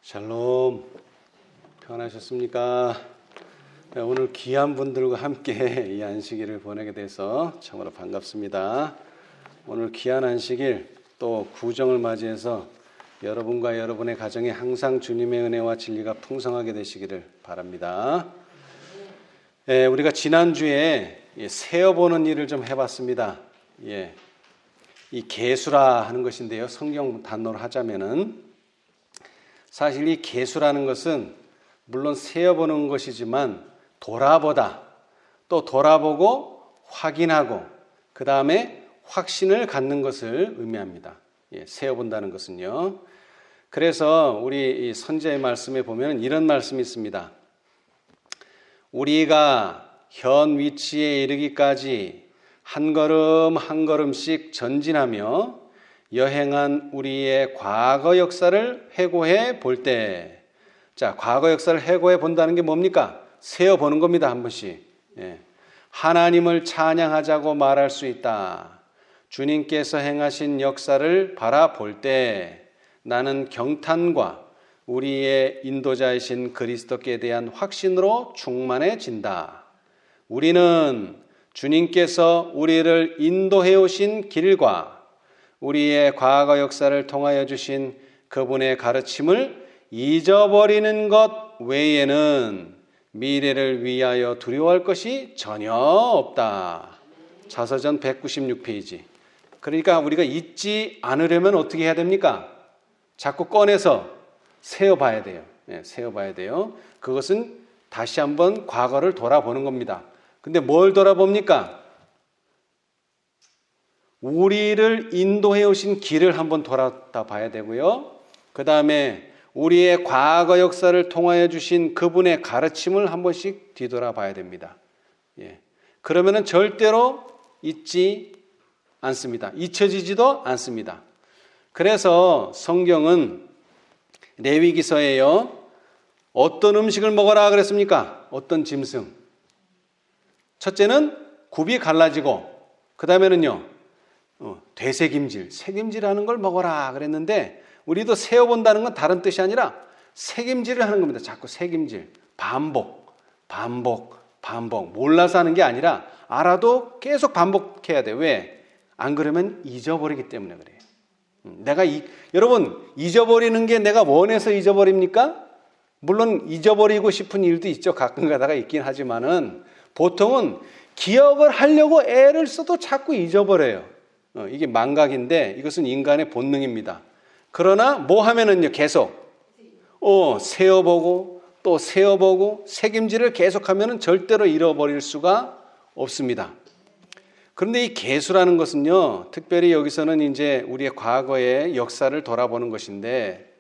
샬롬, 평안하셨습니까? 오늘 귀한 분들과 함께 이 안식일을 보내게 돼서 참으로 반갑습니다. 오늘 귀한 안식일 또 구정을 맞이해서 여러분과 여러분의 가정에 항상 주님의 은혜와 진리가 풍성하게 되시기를 바랍니다. 우리가 지난주에 세어보는 일을 좀 해봤습니다. 이 계수라 하는 것인데요, 성경 단어로 하자면은 사실 이 계수라는 것은 물론 세어보는 것이지만 돌아보다, 또 돌아보고 확인하고 그 다음에 확신을 갖는 것을 의미합니다. 세어본다는 것은요. 그래서 우리 이 선지자의 말씀에 보면 이런 말씀이 있습니다. 우리가 현 위치에 이르기까지 한 걸음 한 걸음씩 전진하며 여행한 우리의 과거 역사를 회고해 볼 때, 자, 과거 역사를 회고해 본다는 게 뭡니까? 세어보는 겁니다, 한 번씩. 하나님을 찬양하자고 말할 수 있다. 주님께서 행하신 역사를 바라볼 때 나는 경탄과 우리의 인도자이신 그리스도께 대한 확신으로 충만해진다. 우리는 주님께서 우리를 인도해 오신 길과 우리의 과거 역사를 통하여 주신 그분의 가르침을 잊어버리는 것 외에는 미래를 위하여 두려워할 것이 전혀 없다. 자서전 196페이지. 그러니까 우리가 잊지 않으려면 어떻게 해야 됩니까? 자꾸 꺼내서 세어봐야 돼요. 세어봐야 돼요. 그것은 다시 한번 과거를 돌아보는 겁니다. 근데 뭘 돌아봅니까? 우리를 인도해 오신 길을 한번 돌아다 봐야 되고요. 그 다음에 우리의 과거 역사를 통하여 주신 그분의 가르침을 한 번씩 뒤돌아 봐야 됩니다. 그러면은 절대로 잊지 않습니다. 잊혀지지도 않습니다. 그래서 성경은 레위기서에요. 어떤 음식을 먹어라 그랬습니까? 어떤 짐승. 첫째는 굽이 갈라지고 그 다음에는요. 되새김질, 새김질하는 걸 먹어라 그랬는데 우리도 세어본다는 건 다른 뜻이 아니라 새김질을 하는 겁니다. 자꾸 새김질, 반복. 몰라서 하는 게 아니라 알아도 계속 반복해야 돼. 왜? 안 그러면 잊어버리기 때문에 그래요. 여러분, 잊어버리는 게 내가 원해서 잊어버립니까? 물론 잊어버리고 싶은 일도 있죠. 가끔 가다가 있긴 하지만은 보통은 기억을 하려고 애를 써도 자꾸 잊어버려요. 이게 망각인데 이것은 인간의 본능입니다. 그러나 뭐 하면은요, 계속 세어보고 또 세어보고 새김질을 계속하면은 절대로 잃어버릴 수가 없습니다. 그런데 이 계수라는 것은요, 특별히 여기서는 이제 우리의 과거의 역사를 돌아보는 것인데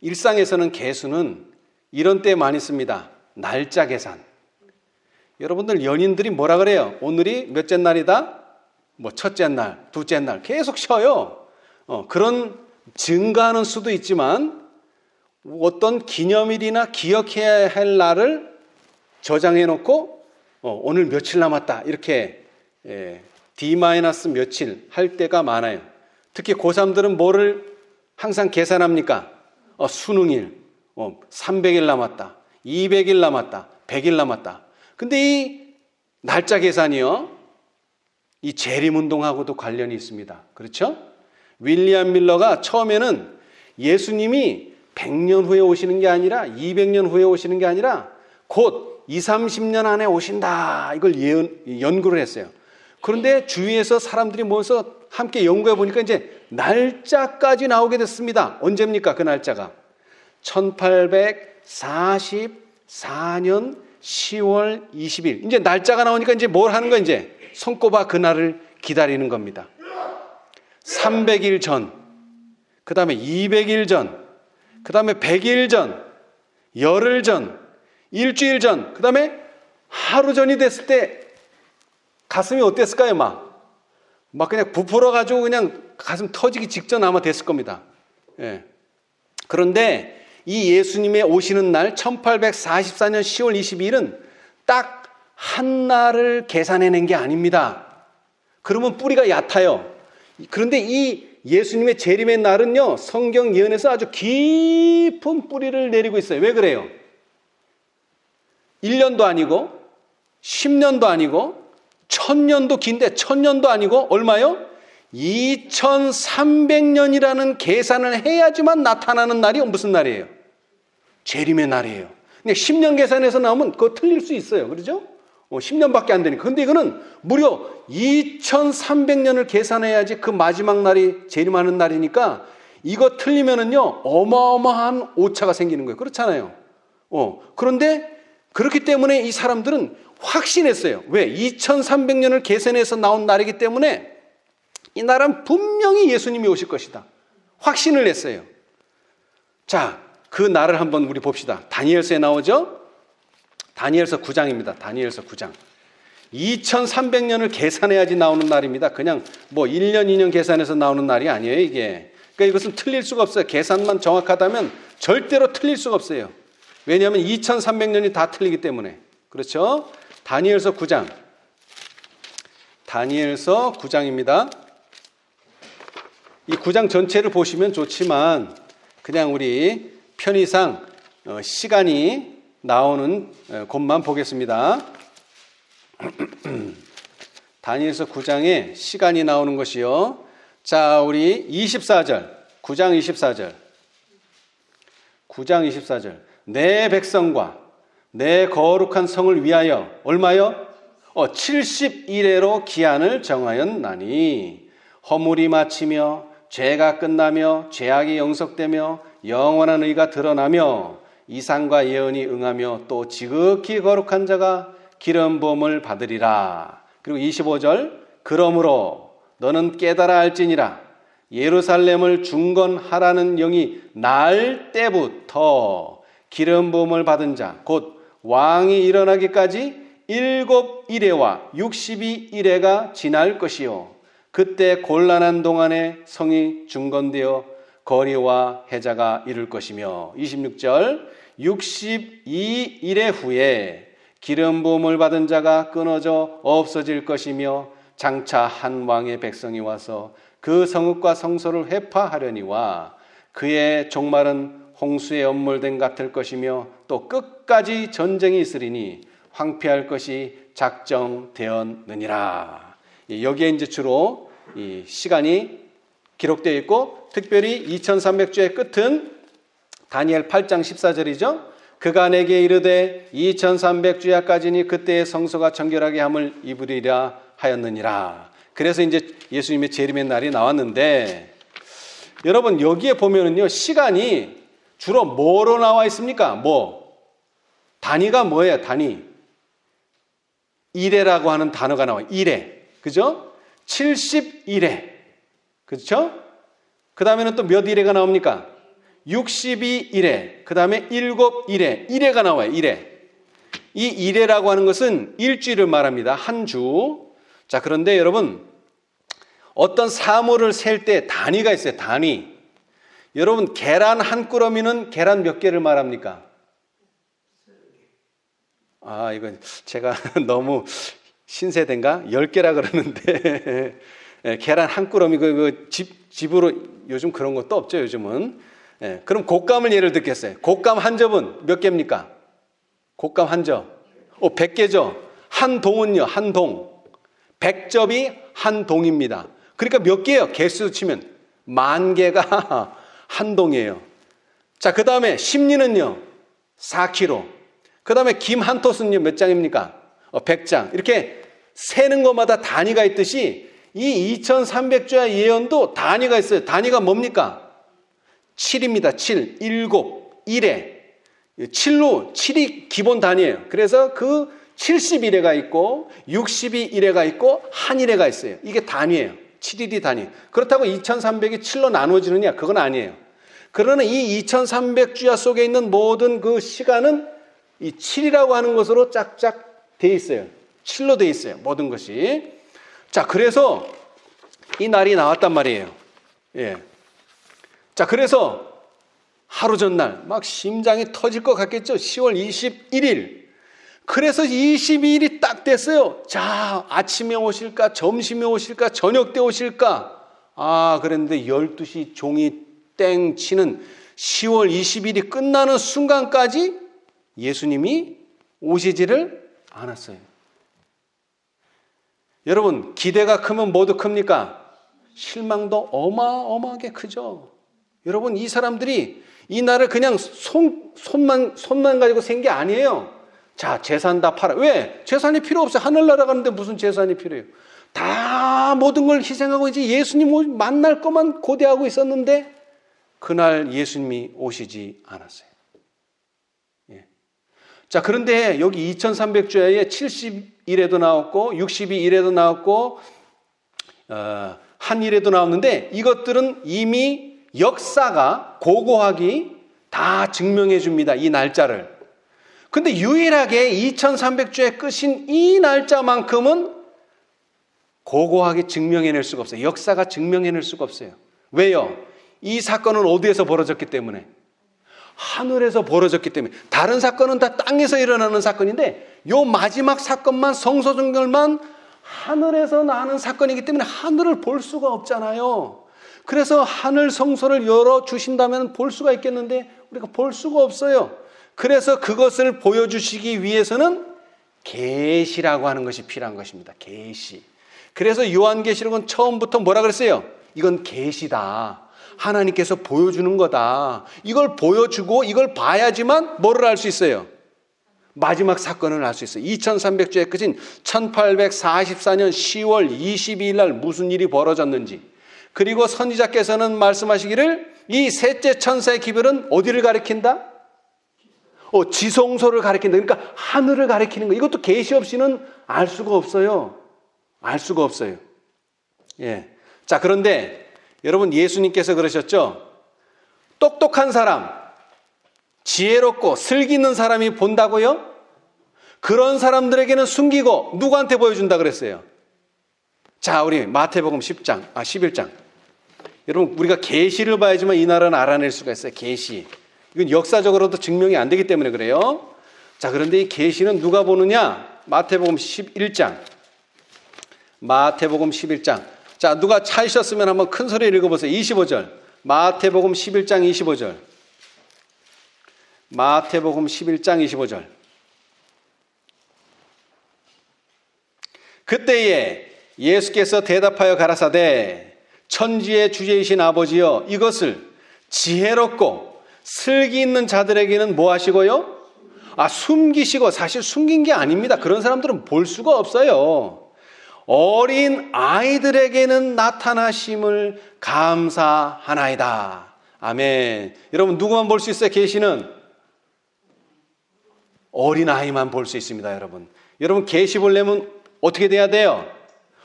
일상에서는 계수는 이런 때 많이 씁니다. 날짜 계산. 여러분들 연인들이 뭐라 그래요? 오늘이 몇째 날이다? 뭐 첫째 날, 둘째 날 계속 쉬어요. 그런 증가하는 수도 있지만 어떤 기념일이나 기억해야 할 날을 저장해 놓고 오늘 며칠 남았다 이렇게 D- 며칠 할 때가 많아요. 특히 고3들은 뭐를 항상 계산합니까? 수능일, 300일 남았다, 200일 남았다, 100일 남았다. 근데 이 날짜 계산이요, 이 재림운동하고도 관련이 있습니다. 그렇죠? 윌리엄 밀러가 처음에는 예수님이 100년 후에 오시는 게 아니라 200년 후에 오시는 게 아니라 곧 20, 30년 안에 오신다. 이걸 연구를 했어요. 그런데 주위에서 사람들이 모여서 함께 연구해 보니까 이제 날짜까지 나오게 됐습니다. 언제입니까? 그 날짜가 1844년 10월 20일. 이제 날짜가 나오니까 이제 뭘 하는 거야? 이제 손꼽아 그날을 기다리는 겁니다. 300일 전, 그 다음에 200일 전, 그 다음에 100일 전, 열흘 전, 일주일 전, 그 다음에 하루 전이 됐을 때 가슴이 어땠을까요? 막 그냥 부풀어가지고 그냥 가슴 터지기 직전 아마 됐을 겁니다. 그런데 이 예수님의 오시는 날 1844년 10월 22일은 딱 한 날을 계산해낸 게 아닙니다. 그러면 뿌리가 얕아요. 그런데 이 예수님의 재림의 날은요, 성경 예언에서 아주 깊은 뿌리를 내리고 있어요. 왜 그래요? 1년도 아니고 10년도 아니고 1000년도 긴데 1000년도 아니고 얼마요? 2300년이라는 계산을 해야지만 나타나는 날이 무슨 날이에요? 재림의 날이에요. 근데 10년 계산해서 나오면 그거 틀릴 수 있어요. 그렇죠? 10년밖에 안 되니까. 근데 이거는 무려 2300년을 계산해야지 그 마지막 날이 재림하는 날이니까 이거 틀리면은요, 어마어마한 오차가 생기는 거예요. 그렇잖아요. 그런데 그렇기 때문에 이 사람들은 확신했어요. 왜? 2300년을 계산해서 나온 날이기 때문에 이 날은 분명히 예수님이 오실 것이다. 확신을 했어요. 자, 그 날을 한번 우리 봅시다. 다니엘서에 나오죠? 다니엘서 9장입니다. 다니엘서 9장. 2300년을 계산해야지 나오는 날입니다. 그냥 뭐 1년, 2년 계산해서 나오는 날이 아니에요, 이게. 그러니까 이것은 틀릴 수가 없어요. 계산만 정확하다면 절대로 틀릴 수가 없어요. 왜냐하면 2300년이 다 틀리기 때문에. 그렇죠? 다니엘서 9장. 다니엘서 9장입니다. 이 9장 전체를 보시면 좋지만 그냥 우리 편의상 시간이 나오는 곳만 보겠습니다. 다니엘서 9장에 시간이 나오는 것이요. 자, 우리 24절. 9장 24절. 9장 24절. 내 백성과 내 거룩한 성을 위하여 얼마요? 70일에로 기한을 정하였나니 허물이 마치며 죄가 끝나며 죄악이 영속되며 영원한 의가 드러나며 이상과 예언이 응하며 또 지극히 거룩한 자가 기름 부음을 받으리라. 그리고 25절. 그러므로 너는 깨달아 알지니라. 예루살렘을 중건하라는 영이 날 때부터 기름 부음을 받은 자 곧 왕이 일어나기까지 7일에와 62일에가 지날 것이요. 그때 곤란한 동안에 성이 중건되어 거리와 해자가 이룰 것이며 26절. 62일의 후에 기름 부음을 받은 자가 끊어져 없어질 것이며 장차 한 왕의 백성이 와서 그 성읍과 성소를 회파하려니와 그의 종말은 홍수에 엄몰된 같을 것이며 또 끝까지 전쟁이 있으리니 황폐할 것이 작정되었느니라. 여기에 이제 주로 이 시간이 기록되어 있고 특별히 2300주의 끝은 다니엘 8장 14절이죠. 그가 내게 이르되 2300주야까지니 그때의 성소가 정결하게 함을 입으리라 하였느니라. 그래서 이제 예수님의 재림의 날이 나왔는데 여러분 여기에 보면은요 시간이 주로 뭐로 나와 있습니까? 단위가 뭐예요? 단위. 일회라고 하는 단어가 나와요. 일회. 그죠? 70일회. 그렇죠? 그 다음에는 또 몇 일회가 나옵니까? 62일회. 그 다음에 7일회. 일회가 나와요. 일회. 이 일회라고 하는 것은 일주일을 말합니다. 한 주. 자, 그런데 여러분 어떤 사물을 셀 때 단위가 있어요. 단위. 여러분 계란 한 꾸러미는 계란 몇 개를 말합니까? 이건 제가 너무 신세대인가? 10개라 그러는데 계란 한 꾸러미 집으로 요즘 그런 것도 없죠. 요즘은. 그럼 곶감을 예를 듣겠어요. 곶감 한 접은 몇 개입니까? 곶감 한 접. 100개죠. 한 동은요. 한 동. 100접이 한 동입니다. 그러니까 몇 개예요? 개수 치면 10,000개가 한 동이에요. 자, 그 다음에 심리는요. 4kg. 그 다음에 김 한 톳은요. 몇 장입니까? 100장. 이렇게 세는 것마다 단위가 있듯이 이 2300주야 예언도 단위가 있어요. 단위가 뭡니까? 7입니다. 7. 7. 1회. 7이 기본 단위예요. 그래서 그 70일회가 있고 62일회가 있고 한일회가 있어요. 이게 단위예요. 7일이 단위. 그렇다고 2300이 7로 나누어지느냐? 그건 아니에요. 그러나 이 2300주야 속에 있는 모든 그 시간은 이 7이라고 하는 것으로 짝짝 돼 있어요. 7로 돼 있어요. 모든 것이. 자, 그래서 이 날이 나왔단 말이에요. 예. 자, 그래서 하루 전날 막 심장이 터질 것 같겠죠. 10월 21일. 그래서 22일이 딱 됐어요. 자, 아침에 오실까, 점심에 오실까, 저녁 때 오실까. 그랬는데 12시 종이 땡 치는 10월 20일이 끝나는 순간까지 예수님이 오시지를 않았어요. 여러분, 기대가 크면 뭐도 큽니까? 실망도 어마어마하게 크죠. 여러분, 이 사람들이 이 날을 그냥 손만 가지고 생 게 아니에요. 자, 재산 다 팔아. 왜? 재산이 필요 없어요. 하늘나라 가는데 무슨 재산이 필요해요? 다 모든 걸 희생하고 이제 예수님 만날 것만 고대하고 있었는데 그날 예수님이 오시지 않았어요. 예. 자, 그런데 여기 2300주야에 70일에도 나왔고 62일에도 나왔고 한 일에도 나왔는데 이것들은 이미 역사가 고고하게 다 증명해 줍니다. 이 날짜를. 근데 유일하게 2300주의 끝인 이 날짜만큼은 고고하게 증명해낼 수가 없어요. 역사가 증명해낼 수가 없어요. 왜요? 이 사건은 어디에서 벌어졌기 때문에? 하늘에서 벌어졌기 때문에. 다른 사건은 다 땅에서 일어나는 사건인데 요 마지막 사건만, 성소정결만 하늘에서 나는 사건이기 때문에 하늘을 볼 수가 없잖아요. 그래서 하늘 성소를 열어주신다면 볼 수가 있겠는데 우리가 볼 수가 없어요. 그래서 그것을 보여주시기 위해서는 계시라고 하는 것이 필요한 것입니다. 계시. 그래서 요한계시록은 처음부터 뭐라 그랬어요? 이건 계시다. 하나님께서 보여주는 거다. 이걸 보여주고 이걸 봐야지만 뭐를 알 수 있어요? 마지막 사건을 알 수 있어요. 2300주의 끝인 1844년 10월 22일 날 무슨 일이 벌어졌는지, 그리고 선지자께서는 말씀하시기를 이 셋째 천사의 기별은 어디를 가리킨다? 지성소를 가리킨다. 그러니까 하늘을 가리키는 거. 이것도 계시 없이는 알 수가 없어요. 알 수가 없어요. 예. 자, 그런데 여러분, 예수님께서 그러셨죠? 똑똑한 사람, 지혜롭고 슬기 있는 사람이 본다고요? 그런 사람들에게는 숨기고 누구한테 보여준다 그랬어요? 자, 우리 마태복음 11장. 여러분, 우리가 계시를 봐야지만 이 나라는 알아낼 수가 있어요. 계시. 이건 역사적으로도 증명이 안 되기 때문에 그래요. 자, 그런데 이 계시는 누가 보느냐? 마태복음 11장. 마태복음 11장. 자, 누가 찾으셨으면 한번 큰 소리를 읽어보세요. 25절. 마태복음 11장 25절. 마태복음 11장 25절. 그때에 예수께서 대답하여 가라사대 천지의 주제이신 아버지여, 이것을 지혜롭고 슬기 있는 자들에게는 뭐 하시고요? 숨기시고. 사실 숨긴 게 아닙니다. 그런 사람들은 볼 수가 없어요. 어린 아이들에게는 나타나심을 감사하나이다. 아멘. 여러분, 누구만 볼 수 있어요? 계시는 어린 아이만 볼 수 있습니다. 여러분 계시 보려면 어떻게 돼야 돼요?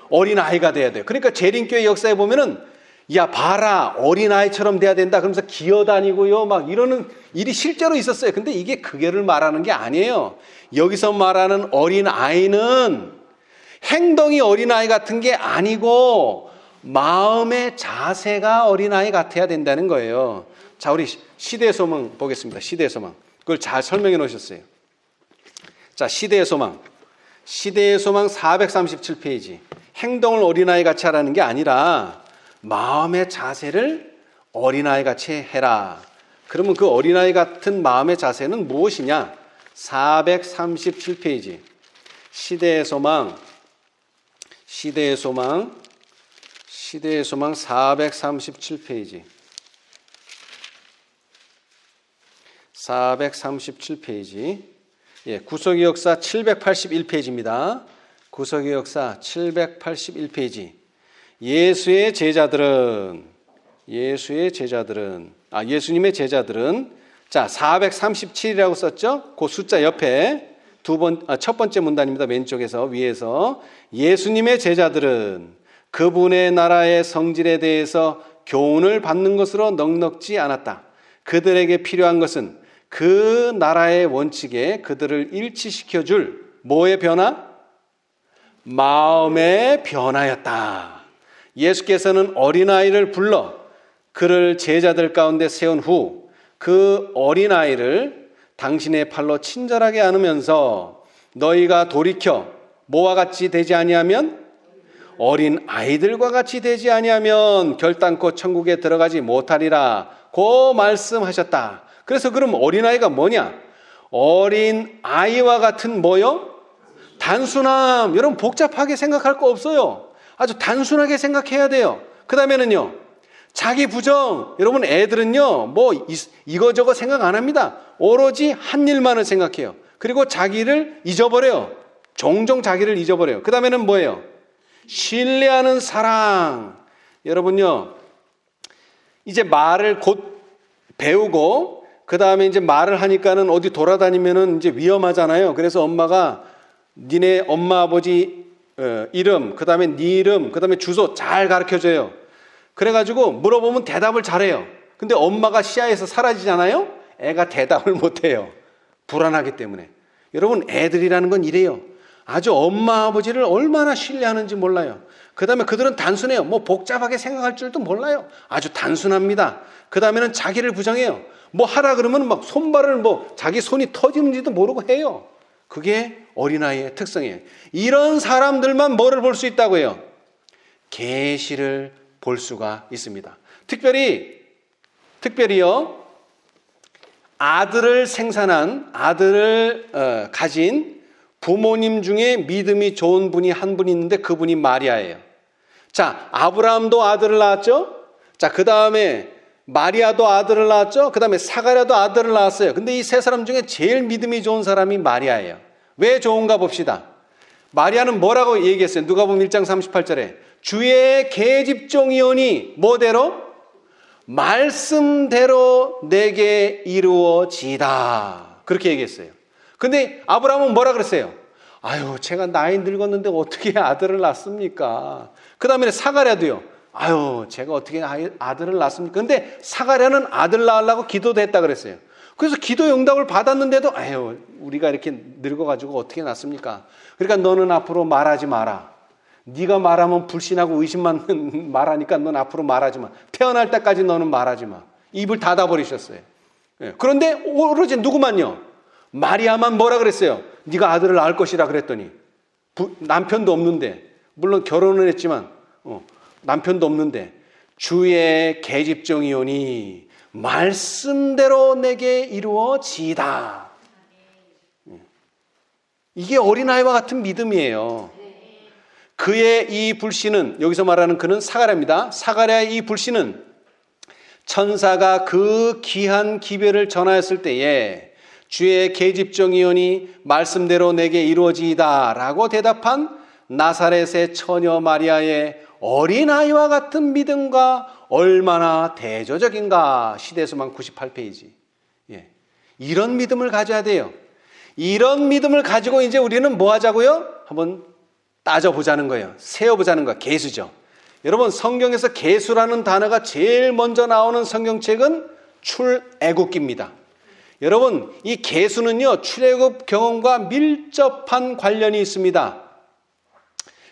어린 아이가 돼야 돼요. 그러니까 재림교회 역사에 보면은 야, 봐라, 어린 아이처럼 돼야 된다 그러면서 기어다니고요 막 이러는 일이 실제로 있었어요. 근데 이게 그게를 말하는 게 아니에요. 여기서 말하는 어린 아이는 행동이 어린아이 같은 게 아니고 마음의 자세가 어린아이 같아야 된다는 거예요. 자, 우리 시대의 소망 보겠습니다. 시대의 소망. 그걸 잘 설명해 놓으셨어요. 자, 시대의 소망. 시대의 소망 437페이지. 행동을 어린아이 같이 하라는 게 아니라 마음의 자세를 어린아이 같이 해라. 그러면 그 어린아이 같은 마음의 자세는 무엇이냐? 437페이지. 시대의 소망 437페이지. 437페이지. 예, 구속의 역사 781페이지입니다. 구속의 역사 781페이지. 예수님의 제자들은 자, 437이라고 썼죠? 그 숫자 옆에 첫 번째 문단입니다. 왼쪽에서 위에서 예수님의 제자들은 그분의 나라의 성질에 대해서 교훈을 받는 것으로 넉넉지 않았다. 그들에게 필요한 것은 그 나라의 원칙에 그들을 일치시켜줄 뭐의 변화? 마음의 변화였다. 예수께서는 어린아이를 불러 그를 제자들 가운데 세운 후 그 어린아이를 당신의 팔로 친절하게 안으면서 너희가 돌이켜 뭐와 같이 되지 아니하면 어린 아이들과 같이 되지 아니하면 결단코 천국에 들어가지 못하리라 고 말씀하셨다. 그래서 그럼 어린아이가 뭐냐? 어린 아이와 같은 뭐요? 단순함. 여러분 복잡하게 생각할 거 없어요. 아주 단순하게 생각해야 돼요. 그 다음에는요, 자기 부정. 여러분 애들은요 뭐 이거저거 생각 안 합니다. 오로지 한 일만을 생각해요. 그리고 자기를 잊어버려요. 종종 자기를 잊어버려요. 그 다음에는 뭐예요? 신뢰하는 사랑. 여러분요, 이제 말을 곧 배우고 그 다음에 이제 말을 하니까는 어디 돌아다니면은 이제 위험하잖아요. 그래서 엄마가 니네 엄마 아버지 이름, 그 다음에 네 이름, 그 다음에 주소 잘 가르쳐줘요. 그래가지고 물어보면 대답을 잘해요. 근데 엄마가 시야에서 사라지잖아요. 애가 대답을 못해요. 불안하기 때문에. 여러분 애들이라는 건 이래요. 아주 엄마 아버지를 얼마나 신뢰하는지 몰라요. 그 다음에 그들은 단순해요. 뭐 복잡하게 생각할 줄도 몰라요. 아주 단순합니다. 그 다음에는 자기를 부정해요. 뭐 하라 그러면 막 손발을 뭐 자기 손이 터지는지도 모르고 해요. 그게 어린아이의 특성이에요. 이런 사람들만 뭐를 볼 수 있다고 해요? 계시를 볼 수가 있습니다. 특별히요, 아들을 생산한, 아들을 가진 부모님 중에 믿음이 좋은 분이 한 분 있는데 그분이 마리아예요. 자, 아브라함도 아들을 낳았죠? 자, 그 다음에 마리아도 아들을 낳았죠? 그 다음에 사가랴도 아들을 낳았어요. 근데 이 세 사람 중에 제일 믿음이 좋은 사람이 마리아예요. 왜 좋은가 봅시다. 마리아는 뭐라고 얘기했어요? 누가복음 1장 38절에 주의 계집종이오니 뭐대로? 말씀대로 내게 이루어지다. 그렇게 얘기했어요. 근데 아브라함은 뭐라 그랬어요? 아유, 제가 나이 늙었는데 어떻게 아들을 낳습니까? 그 다음에 사가랴도요. 아유, 제가 어떻게 아들을 낳습니까? 근데 사가랴는 아들 낳으려고 기도도 했다 그랬어요. 그래서 기도 응답을 받았는데도 아유, 우리가 이렇게 늙어가지고 어떻게 낳습니까? 그러니까 너는 앞으로 말하지 마라. 네가 말하면 불신하고 의심만 말하니까 넌 앞으로 말하지 마. 태어날 때까지 너는 말하지 마. 입을 닫아버리셨어요. 그런데 오로지 누구만요? 마리아만 뭐라 그랬어요? 네가 아들을 낳을 것이라 그랬더니 남편도 없는데, 물론 결혼을 했지만 남편도 없는데 주의 계집종이오니 말씀대로 내게 이루어지이다. 이게 어린아이와 같은 믿음이에요. 그의 이 불신은, 여기서 말하는 그는 사가랴입니다. 사가랴의 이 불신은 천사가 그 귀한 기별을 전하였을 때에 주의 계집종이오니 말씀대로 내게 이루어지이다 라고 대답한 나사렛의 처녀 마리아의 어린아이와 같은 믿음과 얼마나 대조적인가. 시대수만 98페이지. 이런 믿음을 가져야 돼요. 이런 믿음을 가지고 이제 우리는 뭐 하자고요? 한번 따져보자는 거예요. 세어보자는 거예요. 계수죠. 여러분 성경에서 계수라는 단어가 제일 먼저 나오는 성경책은 출애굽기입니다. 여러분 이 계수는요 출애굽 경험과 밀접한 관련이 있습니다.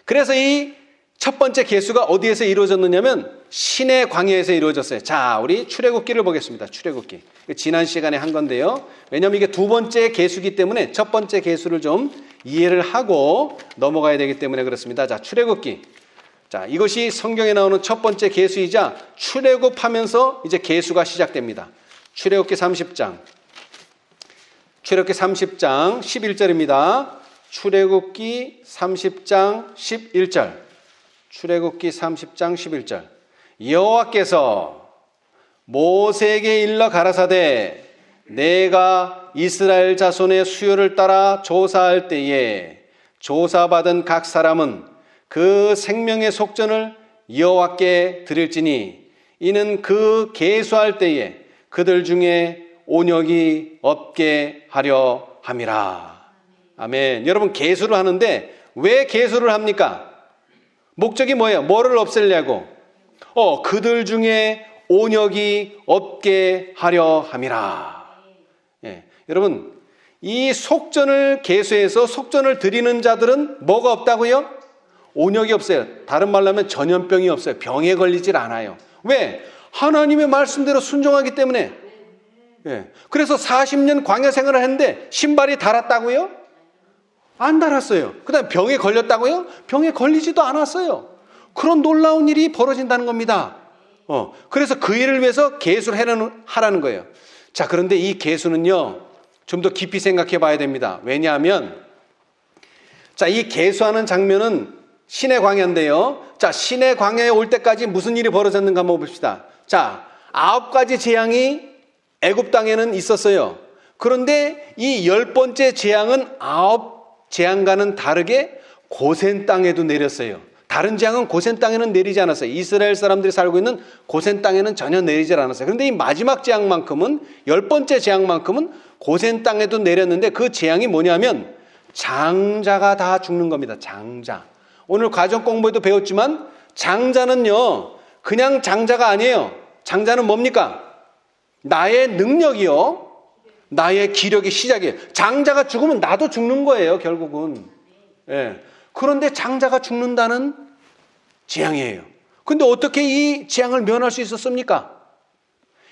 그래서 이 첫 번째 계수가 어디에서 이루어졌느냐면 시내 광야에서 이루어졌어요. 자, 우리 출애굽기를 보겠습니다. 출애굽기. 지난 시간에 한 건데요. 왜냐하면 이게 두 번째 계수이기 때문에 첫 번째 계수를 좀 이해를 하고 넘어가야 되기 때문에 그렇습니다. 자, 출애굽기. 자, 이것이 성경에 나오는 첫 번째 계수이자 출애굽하면서 이제 계수가 시작됩니다. 출애굽기 30장. 출애굽기 30장 11절입니다. 출애굽기 30장 11절. 출애굽기 30장 11절. 여호와께서 모세에게 일러 가라사대 내가 이스라엘 자손의 수요를 따라 조사할 때에 조사받은 각 사람은 그 생명의 속전을 여호와께 드릴지니 이는 그 계수할 때에 그들 중에 온역이 없게 하려 함이라. 아멘. 여러분 계수를 하는데 왜 계수를 합니까? 목적이 뭐예요? 뭐를 없애려고? 그들 중에 온역이 없게 하려 함이라. 여러분 이 속전을 계수해서 속전을 드리는 자들은 뭐가 없다고요? 온역이 없어요. 다른 말로 하면 전염병이 없어요. 병에 걸리질 않아요. 왜? 하나님의 말씀대로 순종하기 때문에. 그래서 40년 광야 생활을 했는데 신발이 닳았다고요? 안 닳았어요. 그 다음에 병에 걸렸다고요? 병에 걸리지도 않았어요. 그런 놀라운 일이 벌어진다는 겁니다. 그래서 그 일을 위해서 계수를 하라는 거예요. 자, 그런데 이 계수는요, 좀 더 깊이 생각해 봐야 됩니다. 왜냐하면, 자, 이 계수하는 장면은 신의 광야인데요. 자, 신의 광야에 올 때까지 무슨 일이 벌어졌는가 한번 봅시다. 자, 9가지 재앙이 애굽 땅에는 있었어요. 그런데 이 10번째 재앙은 9재앙과는 다르게 고센 땅에도 내렸어요. 다른 재앙은 고센 땅에는 내리지 않았어요. 이스라엘 사람들이 살고 있는 고센 땅에는 전혀 내리지 않았어요. 그런데 이 마지막 재앙만큼은, 10번째 재앙만큼은 고센 땅에도 내렸는데, 그 재앙이 뭐냐면 장자가 다 죽는 겁니다. 장자. 오늘 과정 공부에도 배웠지만 장자는요, 그냥 장자가 아니에요. 장자는 뭡니까? 나의 능력이요, 나의 기력의 시작이에요. 장자가 죽으면 나도 죽는 거예요, 결국은. 예. 그런데 장자가 죽는다는 재앙이에요. 근데 어떻게 이 재앙을 면할 수 있었습니까?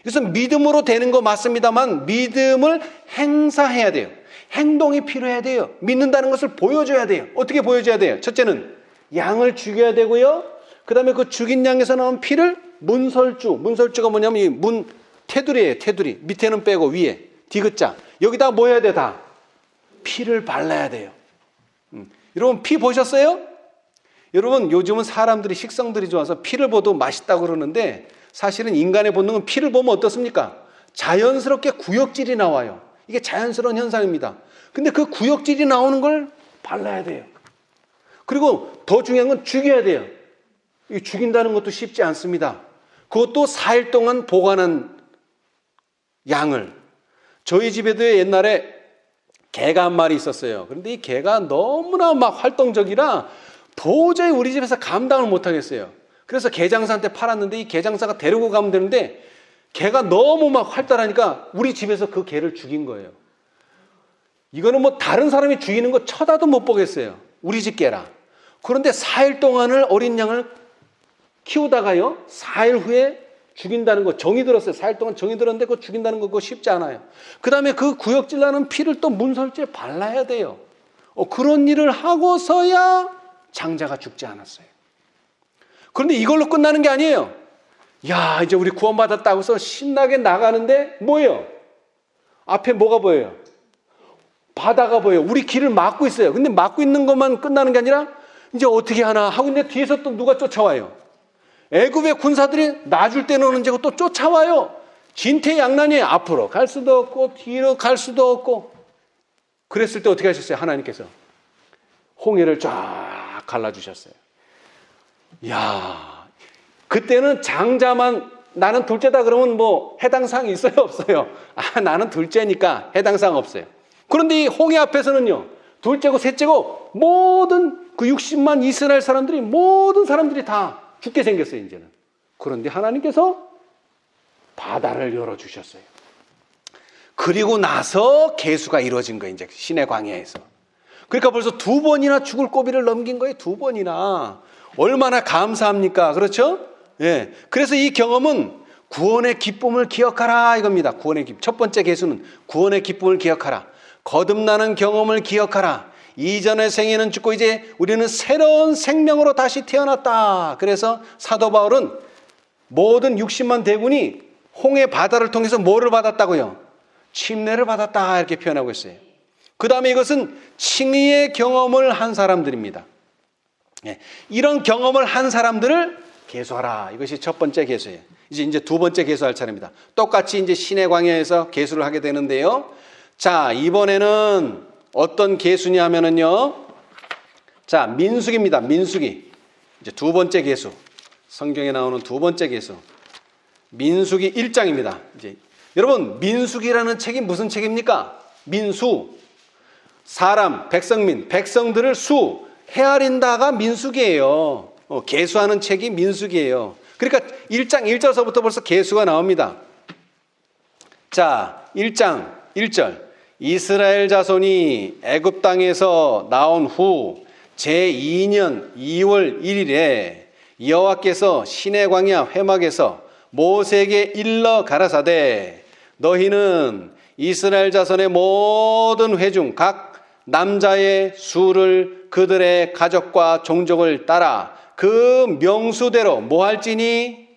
그래서 믿음으로 되는 거 맞습니다만, 믿음을 행사해야 돼요. 행동이 필요해야 돼요. 믿는다는 것을 보여줘야 돼요. 어떻게 보여줘야 돼요? 첫째는 양을 죽여야 되고요. 그 다음에 그 죽인 양에서 나온 피를 문설주가 뭐냐면 이 테두리예요. 테두리. 밑에는 빼고 위에 디귿자. 여기다 뭐 해야 돼? 다 피를 발라야 돼요. 여러분, 피 보셨어요? 여러분, 요즘은 사람들이 식성들이 좋아서 피를 보도 맛있다고 그러는데, 사실은 인간의 본능은 피를 보면 어떻습니까? 자연스럽게 구역질이 나와요. 이게 자연스러운 현상입니다. 근데 그 구역질이 나오는 걸 발라야 돼요. 그리고 더 중요한 건 죽여야 돼요. 이 죽인다는 것도 쉽지 않습니다. 그것도 4일 동안 보관한 양을. 저희 집에도 옛날에 개가 한 마리 있었어요. 그런데 이 개가 너무나 막 활동적이라 도저히 우리 집에서 감당을 못 하겠어요. 그래서 개장사한테 팔았는데, 이 개장사가 데리고 가면 되는데 개가 너무 막 활달하니까 우리 집에서 그 개를 죽인 거예요. 이거는 뭐 다른 사람이 죽이는 거 쳐다도 못 보겠어요. 우리 집 개라. 그런데 4일 동안을 어린 양을 키우다가요, 4일 후에 죽인다는 거, 정이 들었어요. 4일 동안 정이 들었는데 그거 죽인다는 거 그거 쉽지 않아요. 그 다음에 그 구역질 나는 피를 또 문설주에 발라야 돼요. 그런 일을 하고서야 장자가 죽지 않았어요. 그런데 이걸로 끝나는 게 아니에요. 야, 이제 우리 구원받았다고 해서 신나게 나가는데 뭐예요? 앞에 뭐가 보여요? 바다가 보여요. 우리 길을 막고 있어요. 근데 막고 있는 것만 끝나는 게 아니라 이제 어떻게 하나 하고 있는데 뒤에서 또 누가 쫓아와요? 애굽의 군사들이 놔줄 때는 언제 또 쫓아와요. 진퇴양난이에요. 앞으로 갈 수도 없고 뒤로 갈 수도 없고. 그랬을 때 어떻게 하셨어요? 하나님께서 홍해를 쫙 갈라주셨어요. 이야, 그때는 장자만 나는 둘째다 그러면 뭐 해당사항이 있어요? 없어요? 나는 둘째니까 해당사항 없어요. 그런데 이 홍해 앞에서는요, 둘째고 셋째고 모든 그 60만 이스라엘 사람들이, 모든 사람들이 다 죽게 생겼어요, 이제는. 그런데 하나님께서 바다를 열어주셨어요. 그리고 나서 계수가 이루어진 거예요, 이제 신의 광야에서. 그러니까 벌써 2번이나 죽을 고비를 넘긴 거예요, 2번이나. 얼마나 감사합니까? 그렇죠? 예. 그래서 이 경험은 구원의 기쁨을 기억하라 이겁니다. 구원의 기쁨. 첫 번째 계수는 구원의 기쁨을 기억하라. 거듭나는 경험을 기억하라. 이전의 생애는 죽고 이제 우리는 새로운 생명으로 다시 태어났다. 그래서 사도 바울은 모든 60만 대군이 홍해 바다를 통해서 뭐를 받았다고요? 침례를 받았다 이렇게 표현하고 있어요. 그 다음에 이것은 칭의의 경험을 한 사람들입니다. 이런 경험을 한 사람들을 계수하라. 이것이 첫 번째 계수예요. 이제 2번째 계수할 차례입니다. 똑같이 이제 신의 광야에서 계수를 하게 되는데요. 자, 이번에는 어떤 계수냐 하면은요. 자, 민수기입니다. 민수기. 이제 2번째 계수. 성경에 나오는 2번째 계수. 민수기 1장입니다. 이제 여러분, 민수기라는 책이 무슨 책입니까? 민수. 사람, 백성민, 백성들을 헤아린다가 민수기예요. 계수하는 책이 민수기예요. 그러니까 1장 1절서부터 벌써 계수가 나옵니다. 자, 1장 1절. 이스라엘 자손이 애굽 땅에서 나온 후 제2년 2월 1일에 여호와께서 시내 광야 회막에서 모세에게 일러 가라사대 너희는 이스라엘 자손의 모든 회중 각 남자의 수를 그들의 가족과 종족을 따라 그 명수대로 뭐 할지니?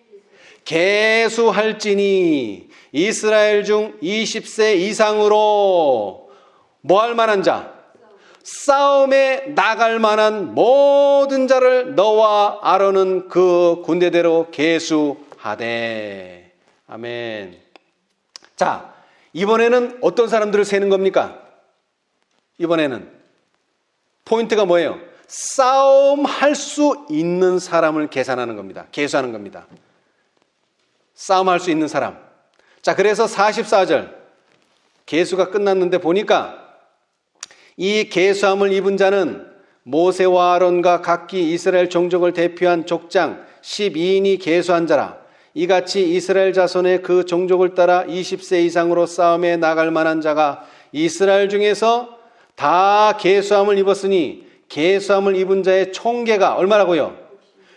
계수할지니. 이스라엘 중 20세 이상으로 뭐 할 만한 자? 싸움에 나갈 만한 모든 자를 너와 아론은 그 군대대로 계수하되. 아멘. 자, 이번에는 어떤 사람들을 세는 겁니까? 이번에는 포인트가 뭐예요? 싸움할 수 있는 사람을 계산하는 겁니다. 계수하는 겁니다. 싸움할 수 있는 사람. 자, 그래서 44절 계수가 끝났는데 보니까 이 계수함을 입은 자는 모세와 아론과 각기 이스라엘 종족을 대표한 족장 12인이 계수한 자라. 이같이 이스라엘 자손의 그 종족을 따라 20세 이상으로 싸움에 나갈 만한 자가 이스라엘 중에서 다 계수함을 입었으니 계수함을 입은 자의 총계가 얼마라고요?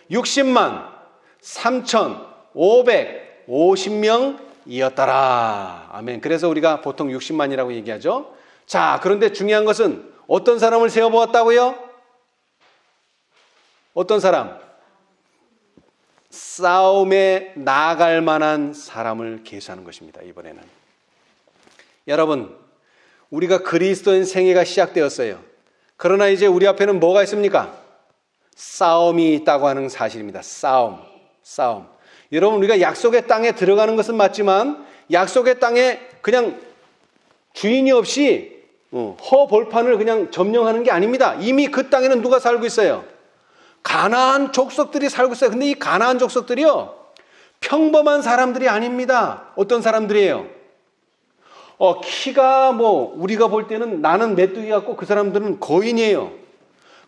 60만 3,550명이었더라. 아멘. 그래서 우리가 보통 60만이라고 얘기하죠. 자, 그런데 중요한 것은 어떤 사람을 세워보았다고요? 어떤 사람? 싸움에 나갈 만한 사람을 계수하는 것입니다. 이번에는. 여러분, 우리가 그리스도인 생애가 시작되었어요. 그러나 이제 우리 앞에는 뭐가 있습니까? 싸움이 있다고 하는 사실입니다. 싸움. 여러분, 우리가 약속의 땅에 들어가는 것은 맞지만 약속의 땅에 그냥 주인이 없이 허벌판을 그냥 점령하는 게 아닙니다. 이미 그 땅에는 누가 살고 있어요? 가나안 족속들이 살고 있어요. 근데 이 가나안 족속들이요, 평범한 사람들이 아닙니다. 어떤 사람들이에요? 키가 우리가 볼 때는 나는 메뚜기 같고 그 사람들은 거인이에요.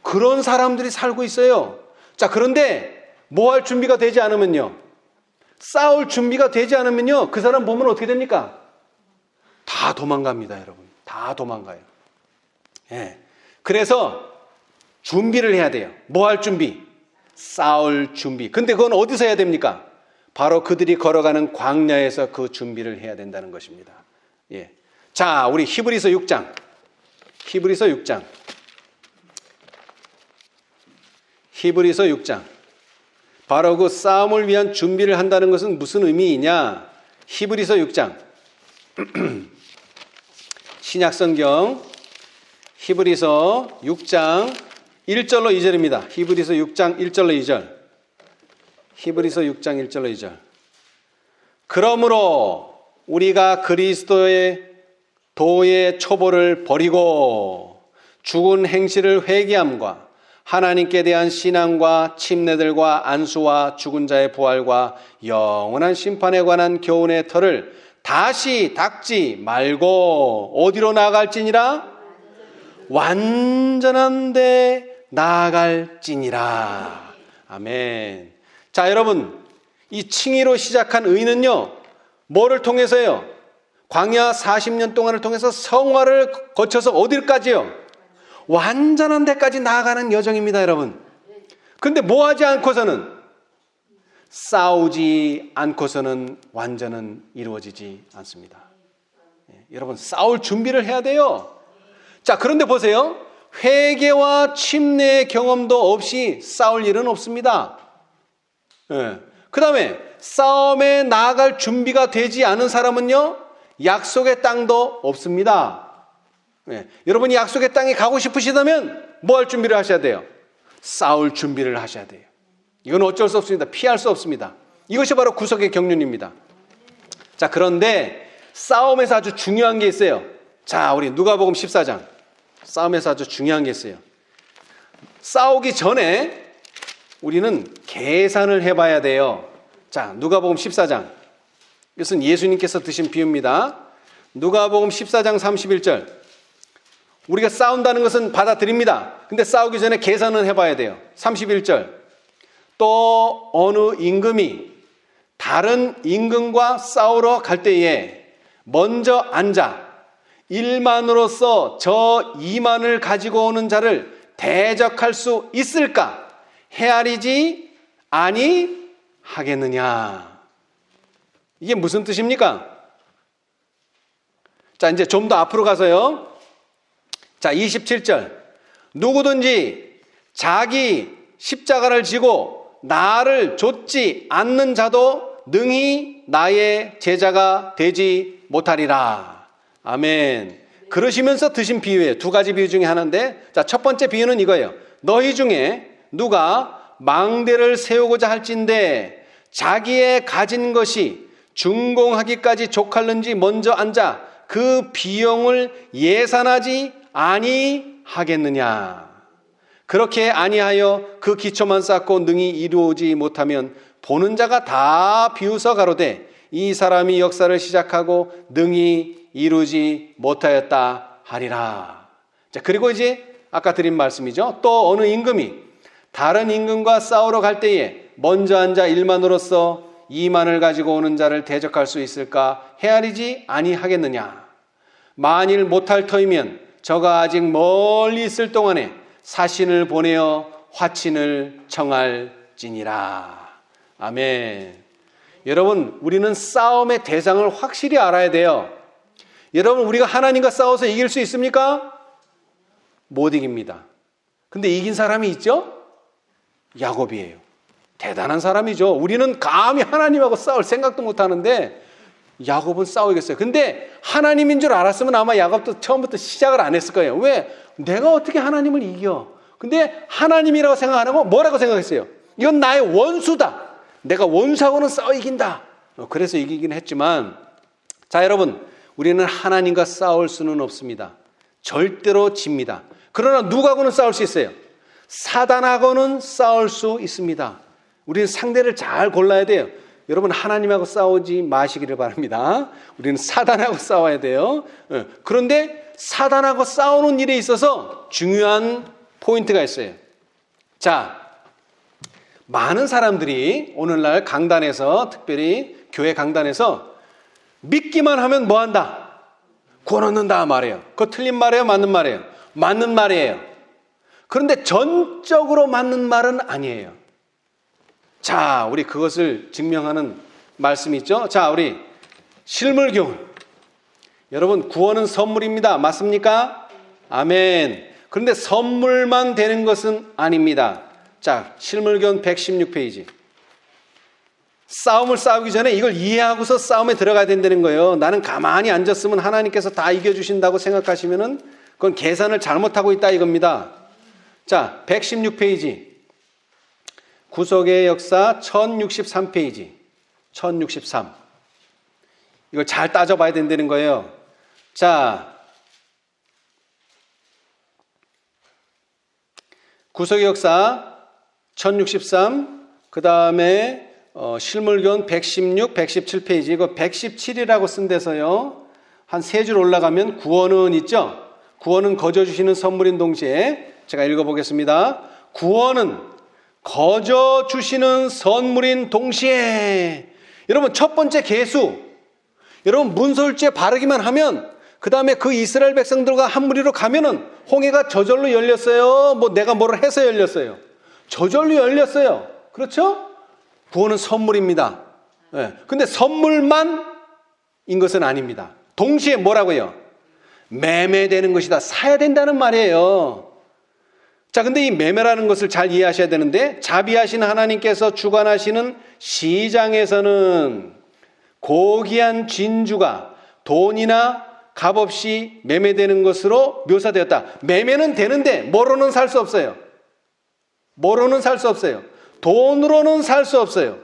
그런 사람들이 살고 있어요. 자, 그런데 뭐 할 준비가 되지 않으면요, 싸울 준비가 되지 않으면요, 그 사람 보면 어떻게 됩니까? 다 도망갑니다, 여러분. 다 도망가요. 예. 그래서 준비를 해야 돼요. 뭐 할 준비? 싸울 준비. 근데 그건 어디서 해야 됩니까? 바로 그들이 걸어가는 광야에서 그 준비를 해야 된다는 것입니다. 예. 자, 우리 히브리서 6장. 히브리서 6장. 바로 그 싸움을 위한 준비를 한다는 것은 무슨 의미이냐? 히브리서 6장. 신약성경 히브리서 6장 1절로 2절입니다. 히브리서 6장 1절로 2절. 히브리서 6장 1절로 2절. 그러므로 우리가 그리스도의 도의 초보를 버리고 죽은 행실을 회개함과 하나님께 대한 신앙과 침례들과 안수와 죽은 자의 부활과 영원한 심판에 관한 교훈의 터를 다시 닦지 말고 어디로 나아갈지니라? 완전한 데 나아갈지니라. 아멘. 자, 여러분, 이 칭의로 시작한 의는요, 뭐를 통해서요? 광야 40년 동안을 통해서 성화를 거쳐서 어딜까지요? 완전한 데까지 나아가는 여정입니다, 여러분. 근데 뭐 하지 않고서는, 싸우지 않고서는 완전은 이루어지지 않습니다. 여러분, 싸울 준비를 해야 돼요. 자, 그런데 보세요. 회개와 침례의 경험도 없이 싸울 일은 없습니다. 그 다음에 싸움에 나아갈 준비가 되지 않은 사람은요, 약속의 땅도 없습니다. 여러분이 약속의 땅에 가고 싶으시다면 뭐 할 준비를 하셔야 돼요? 싸울 준비를 하셔야 돼요. 이건 어쩔 수 없습니다. 피할 수 없습니다. 이것이 바로 구속의 경륜입니다. 자, 그런데 싸움에서 아주 중요한 게 있어요. 자, 우리 누가복음 14장. 싸움에서 아주 중요한 게 있어요. 싸우기 전에 우리는 계산을 해봐야 돼요. 자, 누가복음 14장. 이것은 예수님께서 드신 비유입니다. 누가복음 14장 31절. 우리가 싸운다는 것은 받아들입니다. 근데 싸우기 전에 계산을 해봐야 돼요. 31절. 또 어느 임금이 다른 임금과 싸우러 갈 때에 먼저 앉아 1만으로서 저 2만을 가지고 오는 자를 대적할 수 있을까? 헤아리지 아니하겠느냐. 이게 무슨 뜻입니까? 자, 이제 좀 더 앞으로 가서요. 자, 27절. 누구든지 자기 십자가를 지고 나를 좇지 않는 자도 능히 나의 제자가 되지 못하리라. 아멘. 그러시면서 드신 비유예요. 두 가지 비유 중에 하나인데, 자, 첫 번째 비유는 이거예요. 너희 중에 누가 망대를 세우고자 할진대 자기의 가진 것이 준공하기까지 족할는지 먼저 앉아 그 비용을 예산하지 아니하겠느냐. 그렇게 아니하여 그 기초만 쌓고 능히 이루어지 못하면 보는 자가 다 비웃어 가로되 이 사람이 역사를 시작하고 능히 이루지 못하였다 하리라. 자, 그리고 이제 아까 드린 말씀이죠. 또 어느 임금이 다른 임금과 싸우러 갈 때에 먼저 앉아 1만으로서 2만을 가지고 오는 자를 대적할 수 있을까 헤아리지 아니하겠느냐. 만일 못할 터이면 저가 아직 멀리 있을 동안에 사신을 보내어 화친을 청할지니라. 아멘. 여러분, 우리는 싸움의 대상을 확실히 알아야 돼요. 여러분, 우리가 하나님과 싸워서 이길 수 있습니까? 못 이깁니다. 근데 이긴 사람이 있죠? 야곱이에요. 대단한 사람이죠. 우리는 감히 하나님하고 싸울 생각도 못 하는데 야곱은 싸우겠어요. 근데 하나님인 줄 알았으면 아마 야곱도 처음부터 시작을 안 했을 거예요. 왜? 내가 어떻게 하나님을 이겨? 근데 하나님이라고 생각 안 하고 뭐라고 생각했어요? 이건 나의 원수다. 내가 원수하고는 싸워 이긴다. 그래서 이기긴 했지만, 자, 여러분, 우리는 하나님과 싸울 수는 없습니다. 절대로 집니다. 그러나 누구하고는 싸울 수 있어요? 사단하고는 싸울 수 있습니다. 우리는 상대를 잘 골라야 돼요. 여러분, 하나님하고 싸우지 마시기를 바랍니다. 우리는 사단하고 싸워야 돼요. 그런데 사단하고 싸우는 일에 있어서 중요한 포인트가 있어요. 자, 많은 사람들이 오늘날 강단에서, 특별히 교회 강단에서 믿기만 하면 뭐한다? 구원 얻는다 말이에요. 그거 틀린 말이에요? 맞는 말이에요? 맞는 말이에요. 그런데 전적으로 맞는 말은 아니에요. 자, 우리 그것을 증명하는 말씀이 있죠. 자, 우리 실물교훈. 여러분, 구원은 선물입니다. 맞습니까? 아멘. 그런데 선물만 되는 것은 아닙니다. 자, 실물교훈 116페이지. 싸움을 싸우기 전에 이걸 이해하고서 싸움에 들어가야 된다는 거예요. 나는 가만히 앉았으면 하나님께서 다 이겨주신다고 생각하시면은 그건 계산을 잘못하고 있다 이겁니다. 자, 116페이지. 구속의 역사 1063페이지. 1063. 이걸 잘 따져봐야 된다는 거예요. 자, 구속의 역사 1063, 그 다음에 실물교훈 116, 117페이지. 이거 117이라고 쓴 데서요, 한 3줄 올라가면 구원은 있죠? 구원은 거저 주시는 선물인 동시에, 제가 읽어보겠습니다. 구원은 거저 주시는 선물인 동시에. 여러분, 첫 번째 계수. 여러분, 문설주에 바르기만 하면 그 다음에 그 이스라엘 백성들과 한 무리로 가면은 홍해가 저절로 열렸어요? 뭐 내가 뭐를 해서 열렸어요? 저절로 열렸어요. 그렇죠? 구원은 선물입니다. 네. 근데 선물만인 것은 아닙니다. 동시에 뭐라고요? 매매되는 것이다. 사야 된다는 말이에요. 자, 근데 이 매매라는 것을 잘 이해하셔야 되는데, 자비하신 하나님께서 주관하시는 시장에서는 고귀한 진주가 돈이나 값없이 매매되는 것으로 묘사되었다. 매매는 되는데 뭐로는 살 수 없어요. 뭐로는 살 수 없어요. 돈으로는 살 수 없어요.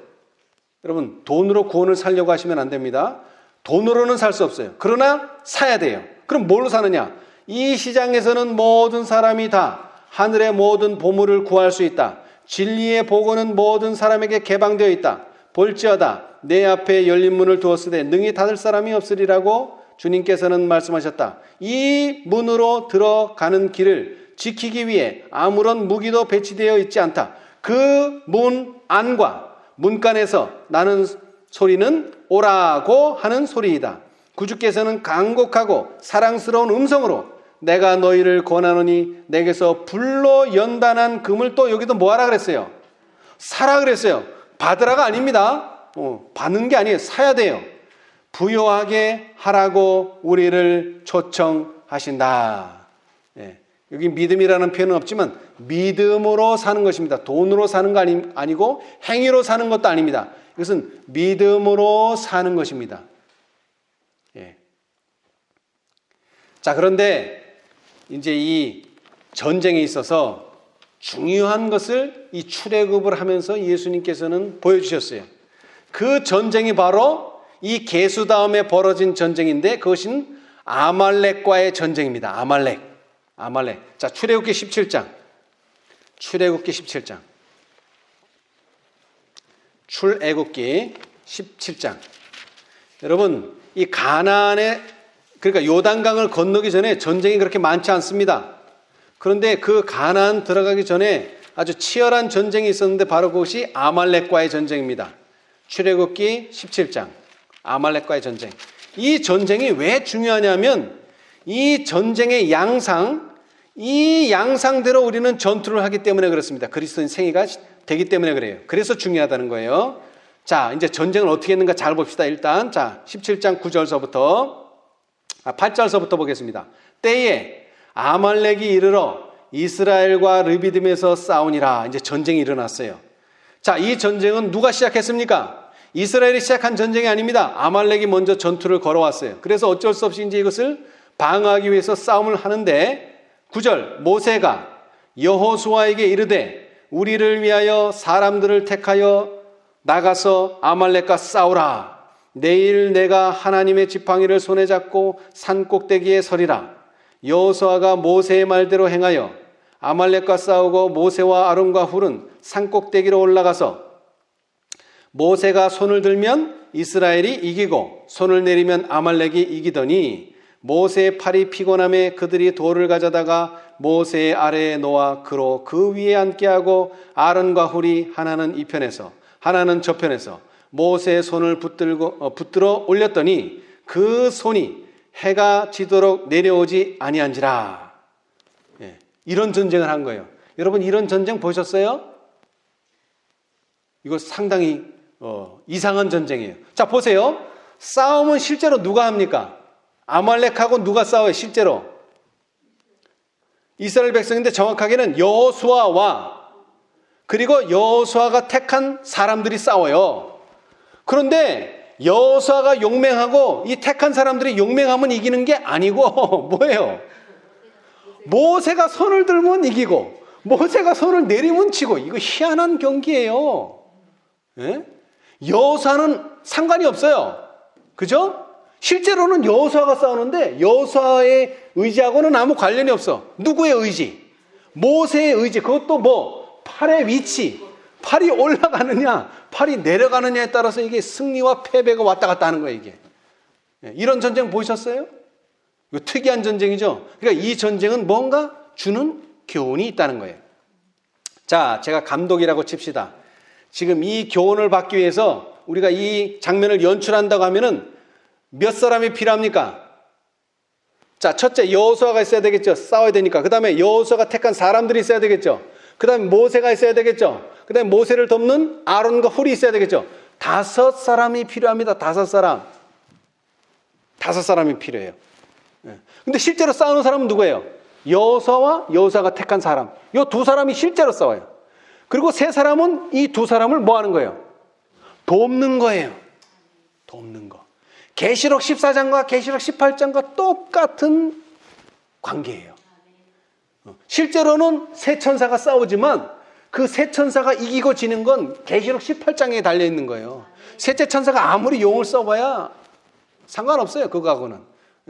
여러분, 돈으로 구원을 살려고 하시면 안 됩니다. 돈으로는 살 수 없어요. 그러나 사야 돼요. 그럼 뭘로 사느냐? 이 시장에서는 모든 사람이 다 하늘의 모든 보물을 구할 수 있다. 진리의 보고는 모든 사람에게 개방되어 있다. 볼지어다 내 앞에 열린 문을 두었으되 능히 닫을 사람이 없으리라고 주님께서는 말씀하셨다. 이 문으로 들어가는 길을 지키기 위해 아무런 무기도 배치되어 있지 않다. 그 문 안과 문간에서 나는 소리는 오라고 하는 소리이다. 구주께서는 간곡하고 사랑스러운 음성으로 내가 너희를 권하노니 내게서 불로 연단한 금을, 또 여기도 뭐하라 그랬어요? 사라 그랬어요. 받으라가 아닙니다. 받는 게 아니에요. 사야 돼요. 부요하게 하라고 우리를 초청하신다. 예. 여기 믿음이라는 표현은 없지만 믿음으로 사는 것입니다. 돈으로 사는 거 아니고 행위로 사는 것도 아닙니다. 이것은 믿음으로 사는 것입니다. 예. 자, 그런데 이제 이 전쟁에 있어서 중요한 것을 이 출애굽을 하면서 예수님께서는 보여주셨어요. 그 전쟁이 바로 이 계수 다음에 벌어진 전쟁인데 그것은 아말렉과의 전쟁입니다. 아말렉. 자, 출애굽기 17장. 출애굽기 17장. 여러분, 이 가나안에 그러니까 요단강을 건너기 전에 전쟁이 그렇게 많지 않습니다. 그런데 그 가나안 들어가기 전에 아주 치열한 전쟁이 있었는데 바로 그것이 아말렉과의 전쟁입니다. 출애굽기 17장. 아말렉과의 전쟁. 이 전쟁이 왜 중요하냐면 이 전쟁의 양상, 이 양상대로 우리는 전투를 하기 때문에 그렇습니다. 그리스도인 생애가 되기 때문에 그래요. 그래서 중요하다는 거예요. 자, 이제 전쟁을 어떻게 했는가 잘 봅시다. 일단 자, 17장 8절서부터 보겠습니다. 때에 아말렉이 이르러 이스라엘과 르비딤에서 싸우니라. 이제 전쟁이 일어났어요. 자, 이 전쟁은 누가 시작했습니까? 이스라엘이 시작한 전쟁이 아닙니다. 아말렉이 먼저 전투를 걸어왔어요. 그래서 어쩔 수 없이 이제 이것을 방어하기 위해서 싸움을 하는데 9절 모세가 여호수아에게 이르되 우리를 위하여 사람들을 택하여 나가서 아말렉과 싸우라. 내일 내가 하나님의 지팡이를 손에 잡고 산 꼭대기에 서리라. 여호수아가 모세의 말대로 행하여 아말렉과 싸우고 모세와 아론과 훌은 산 꼭대기로 올라가서 모세가 손을 들면 이스라엘이 이기고 손을 내리면 아말렉이 이기더니 모세의 팔이 피곤함에 그들이 돌을 가져다가 모세의 아래에 놓아 그로 그 위에 앉게 하고 아론과 훌이 하나는 이 편에서 하나는 저 편에서 모세의 손을 붙들어 올렸더니 그 손이 해가 지도록 내려오지 아니한지라. 예, 이런 전쟁을 한 거예요. 여러분 이런 전쟁 보셨어요? 이거 상당히 이상한 전쟁이에요. 자, 보세요. 싸움은 실제로 누가 합니까? 아말렉하고 누가 싸워요? 실제로 이스라엘 백성인데 정확하게는 여호수아와 그리고 여호수아가 택한 사람들이 싸워요. 그런데 여호수아가 용맹하고 이 택한 사람들이 용맹하면 이기는 게 아니고 뭐예요? 모세가 손을 들면 이기고 모세가 손을 내리면 치고. 이거 희한한 경기예요. 예? 여호수아는 상관이 없어요. 그죠? 실제로는 여호수아가 싸우는데 여호수아의 의지하고는 아무 관련이 없어. 누구의 의지? 모세의 의지. 그것도 뭐 팔의 위치, 팔이 올라가느냐 팔이 내려가느냐에 따라서 이게 승리와 패배가 왔다 갔다 하는 거예요. 이게 이런 전쟁 보셨어요? 이거 특이한 전쟁이죠. 그러니까 이 전쟁은 뭔가 주는 교훈이 있다는 거예요. 자, 제가 감독이라고 칩시다. 지금 이 교훈을 받기 위해서 우리가 이 장면을 연출한다고 하면은 몇 사람이 필요합니까? 자, 첫째 여호수아가 있어야 되겠죠. 싸워야 되니까. 그 다음에 여호수아가 택한 사람들이 있어야 되겠죠. 그 다음에 모세가 있어야 되겠죠. 그 다음에 모세를 돕는 아론과 훌이 있어야 되겠죠. 5사람이 필요합니다. 5사람. 5사람이 필요해요. 근데 실제로 싸우는 사람은 누구예요? 여호수아와 여호수아가 택한 사람. 이 2사람이 실제로 싸워요. 그리고 3사람은 이 2사람을 뭐 하는 거예요? 돕는 거예요. 돕는 거. 계시록 14장과 계시록 18장과 똑같은 관계예요. 실제로는 세 천사가 싸우지만 그 세 천사가 이기고 지는 건 계시록 18장에 달려있는 거예요. 셋째 천사가 아무리 용을 써봐야 상관없어요. 그거하고는.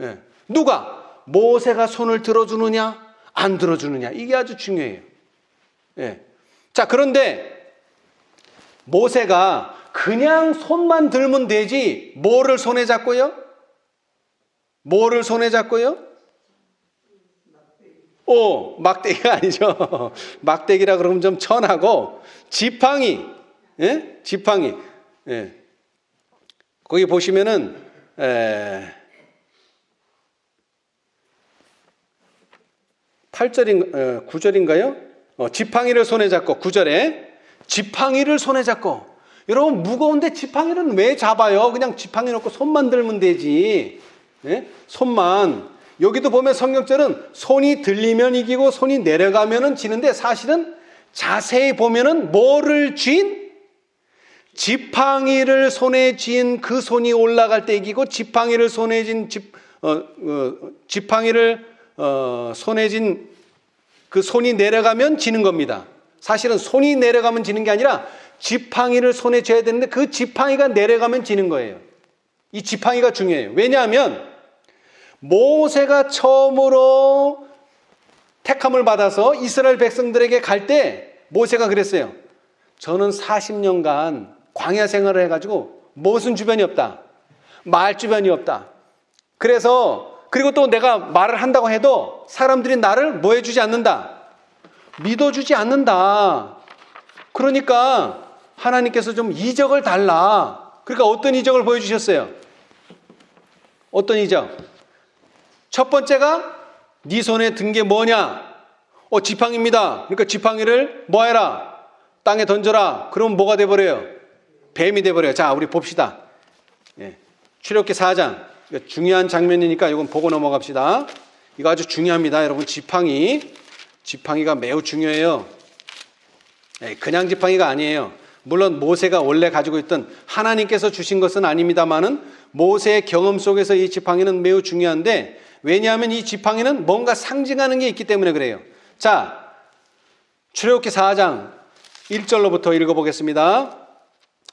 예. 누가? 모세가 손을 들어주느냐 안 들어주느냐. 이게 아주 중요해요. 예. 자, 그런데 모세가 그냥 손만 들면 되지 뭐를 손에 잡고요? 뭐를 손에 잡고요? 막대기가 아니죠. 막대기라 그러면 좀 천하고 지팡이. 예? 지팡이. 예. 거기 보시면은 8절인 9절인가요? 지팡이를 손에 잡고 9절에 지팡이를 손에 잡고. 여러분 무거운데 지팡이는 왜 잡아요? 그냥 지팡이 놓고 손만 들면 되지. 예? 손만. 여기도 보면 성경절은 손이 들리면 이기고 손이 내려가면은 지는데 사실은 자세히 보면은 뭐를 쥔? 지팡이를 손에 쥔 그 손이 올라갈 때 이기고 지팡이를 손에 쥔 지팡이를 손에 쥔 그 손이 내려가면 지는 겁니다. 사실은 손이 내려가면 지는 게 아니라 지팡이를 손에 쥐어야 되는데 그 지팡이가 내려가면 지는 거예요. 이 지팡이가 중요해요. 왜냐하면 모세가 처음으로 택함을 받아서 이스라엘 백성들에게 갈 때 모세가 그랬어요. 저는 40년간 광야 생활을 해가지고 무슨 주변이 없다. 말 주변이 없다. 그리고 또 내가 말을 한다고 해도 사람들이 나를 뭐 해주지 않는다. 믿어주지 않는다. 그러니까 하나님께서 좀 이적을 달라. 그러니까 어떤 이적을 보여주셨어요? 어떤 이적? 첫 번째가 네 손에 든 게 뭐냐? 지팡이입니다. 그러니까 지팡이를 뭐 해라? 땅에 던져라. 그러면 뭐가 돼버려요? 뱀이 돼버려요. 자, 우리 봅시다. 출애굽기 4장. 중요한 장면이니까 이건 보고 넘어갑시다. 이거 아주 중요합니다. 여러분, 지팡이가 매우 중요해요. 그냥 지팡이가 아니에요. 물론 모세가 원래 가지고 있던 하나님께서 주신 것은 아닙니다만은 모세의 경험 속에서 이 지팡이는 매우 중요한데 왜냐하면 이 지팡이는 뭔가 상징하는 게 있기 때문에 그래요. 자, 출애굽기 4장 1절로부터 읽어보겠습니다.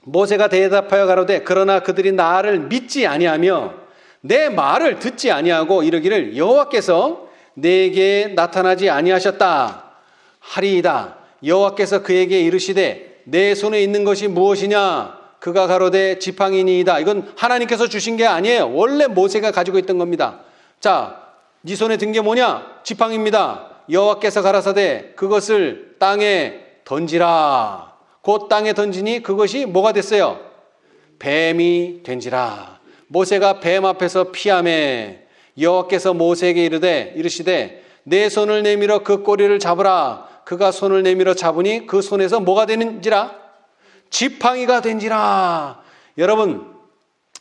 모세가 대답하여 가로되 그러나 그들이 나를 믿지 아니하며 내 말을 듣지 아니하고 이르기를 여호와께서 내게 나타나지 아니하셨다 하리이다. 여호와께서 그에게 이르시되 내 손에 있는 것이 무엇이냐? 그가 가로되 지팡이니이다. 이건 하나님께서 주신 게 아니에요. 원래 모세가 가지고 있던 겁니다. 자, 네 손에 든 게 뭐냐? 지팡이입니다. 여호와께서 가라사대 그것을 땅에 던지라. 곧 땅에 던지니 그것이 뭐가 됐어요? 뱀이 된지라. 모세가 뱀 앞에서 피하매 여호와께서 모세에게 이르시되 내 손을 내밀어 그 꼬리를 잡으라. 그가 손을 내밀어 잡으니 그 손에서 뭐가 되는지라? 지팡이가 된지라. 여러분,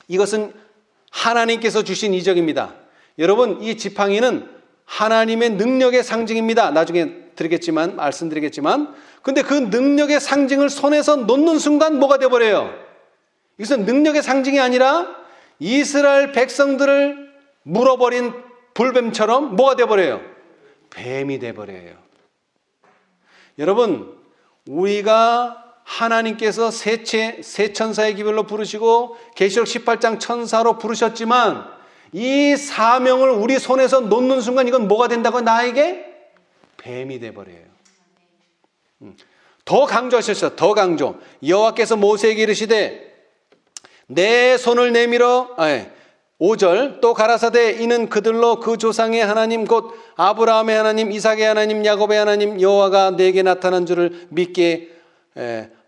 이것은 하나님께서 주신 이적입니다. 여러분, 이 지팡이는 하나님의 능력의 상징입니다. 나중에 말씀드리겠지만 근데 그 능력의 상징을 손에서 놓는 순간 뭐가 돼버려요? 이것은 능력의 상징이 아니라 이스라엘 백성들을 물어버린 불뱀처럼 뭐가 돼버려요? 뱀이 돼버려요. 여러분, 우리가 하나님께서 세 천사의 기별로 부르시고 계시록 18장 천사로 부르셨지만 이 사명을 우리 손에서 놓는 순간 이건 뭐가 된다고? 나에게 뱀이 돼버려요. 더 강조하셨어요. 더 강조. 여호와께서 모세에게 이르시되 내 손을 내밀어 5절 또 가라사대 이는 그들로 그 조상의 하나님 곧 아브라함의 하나님 이삭의 하나님 야곱의 하나님 여호와가 내게 나타난 줄을 믿게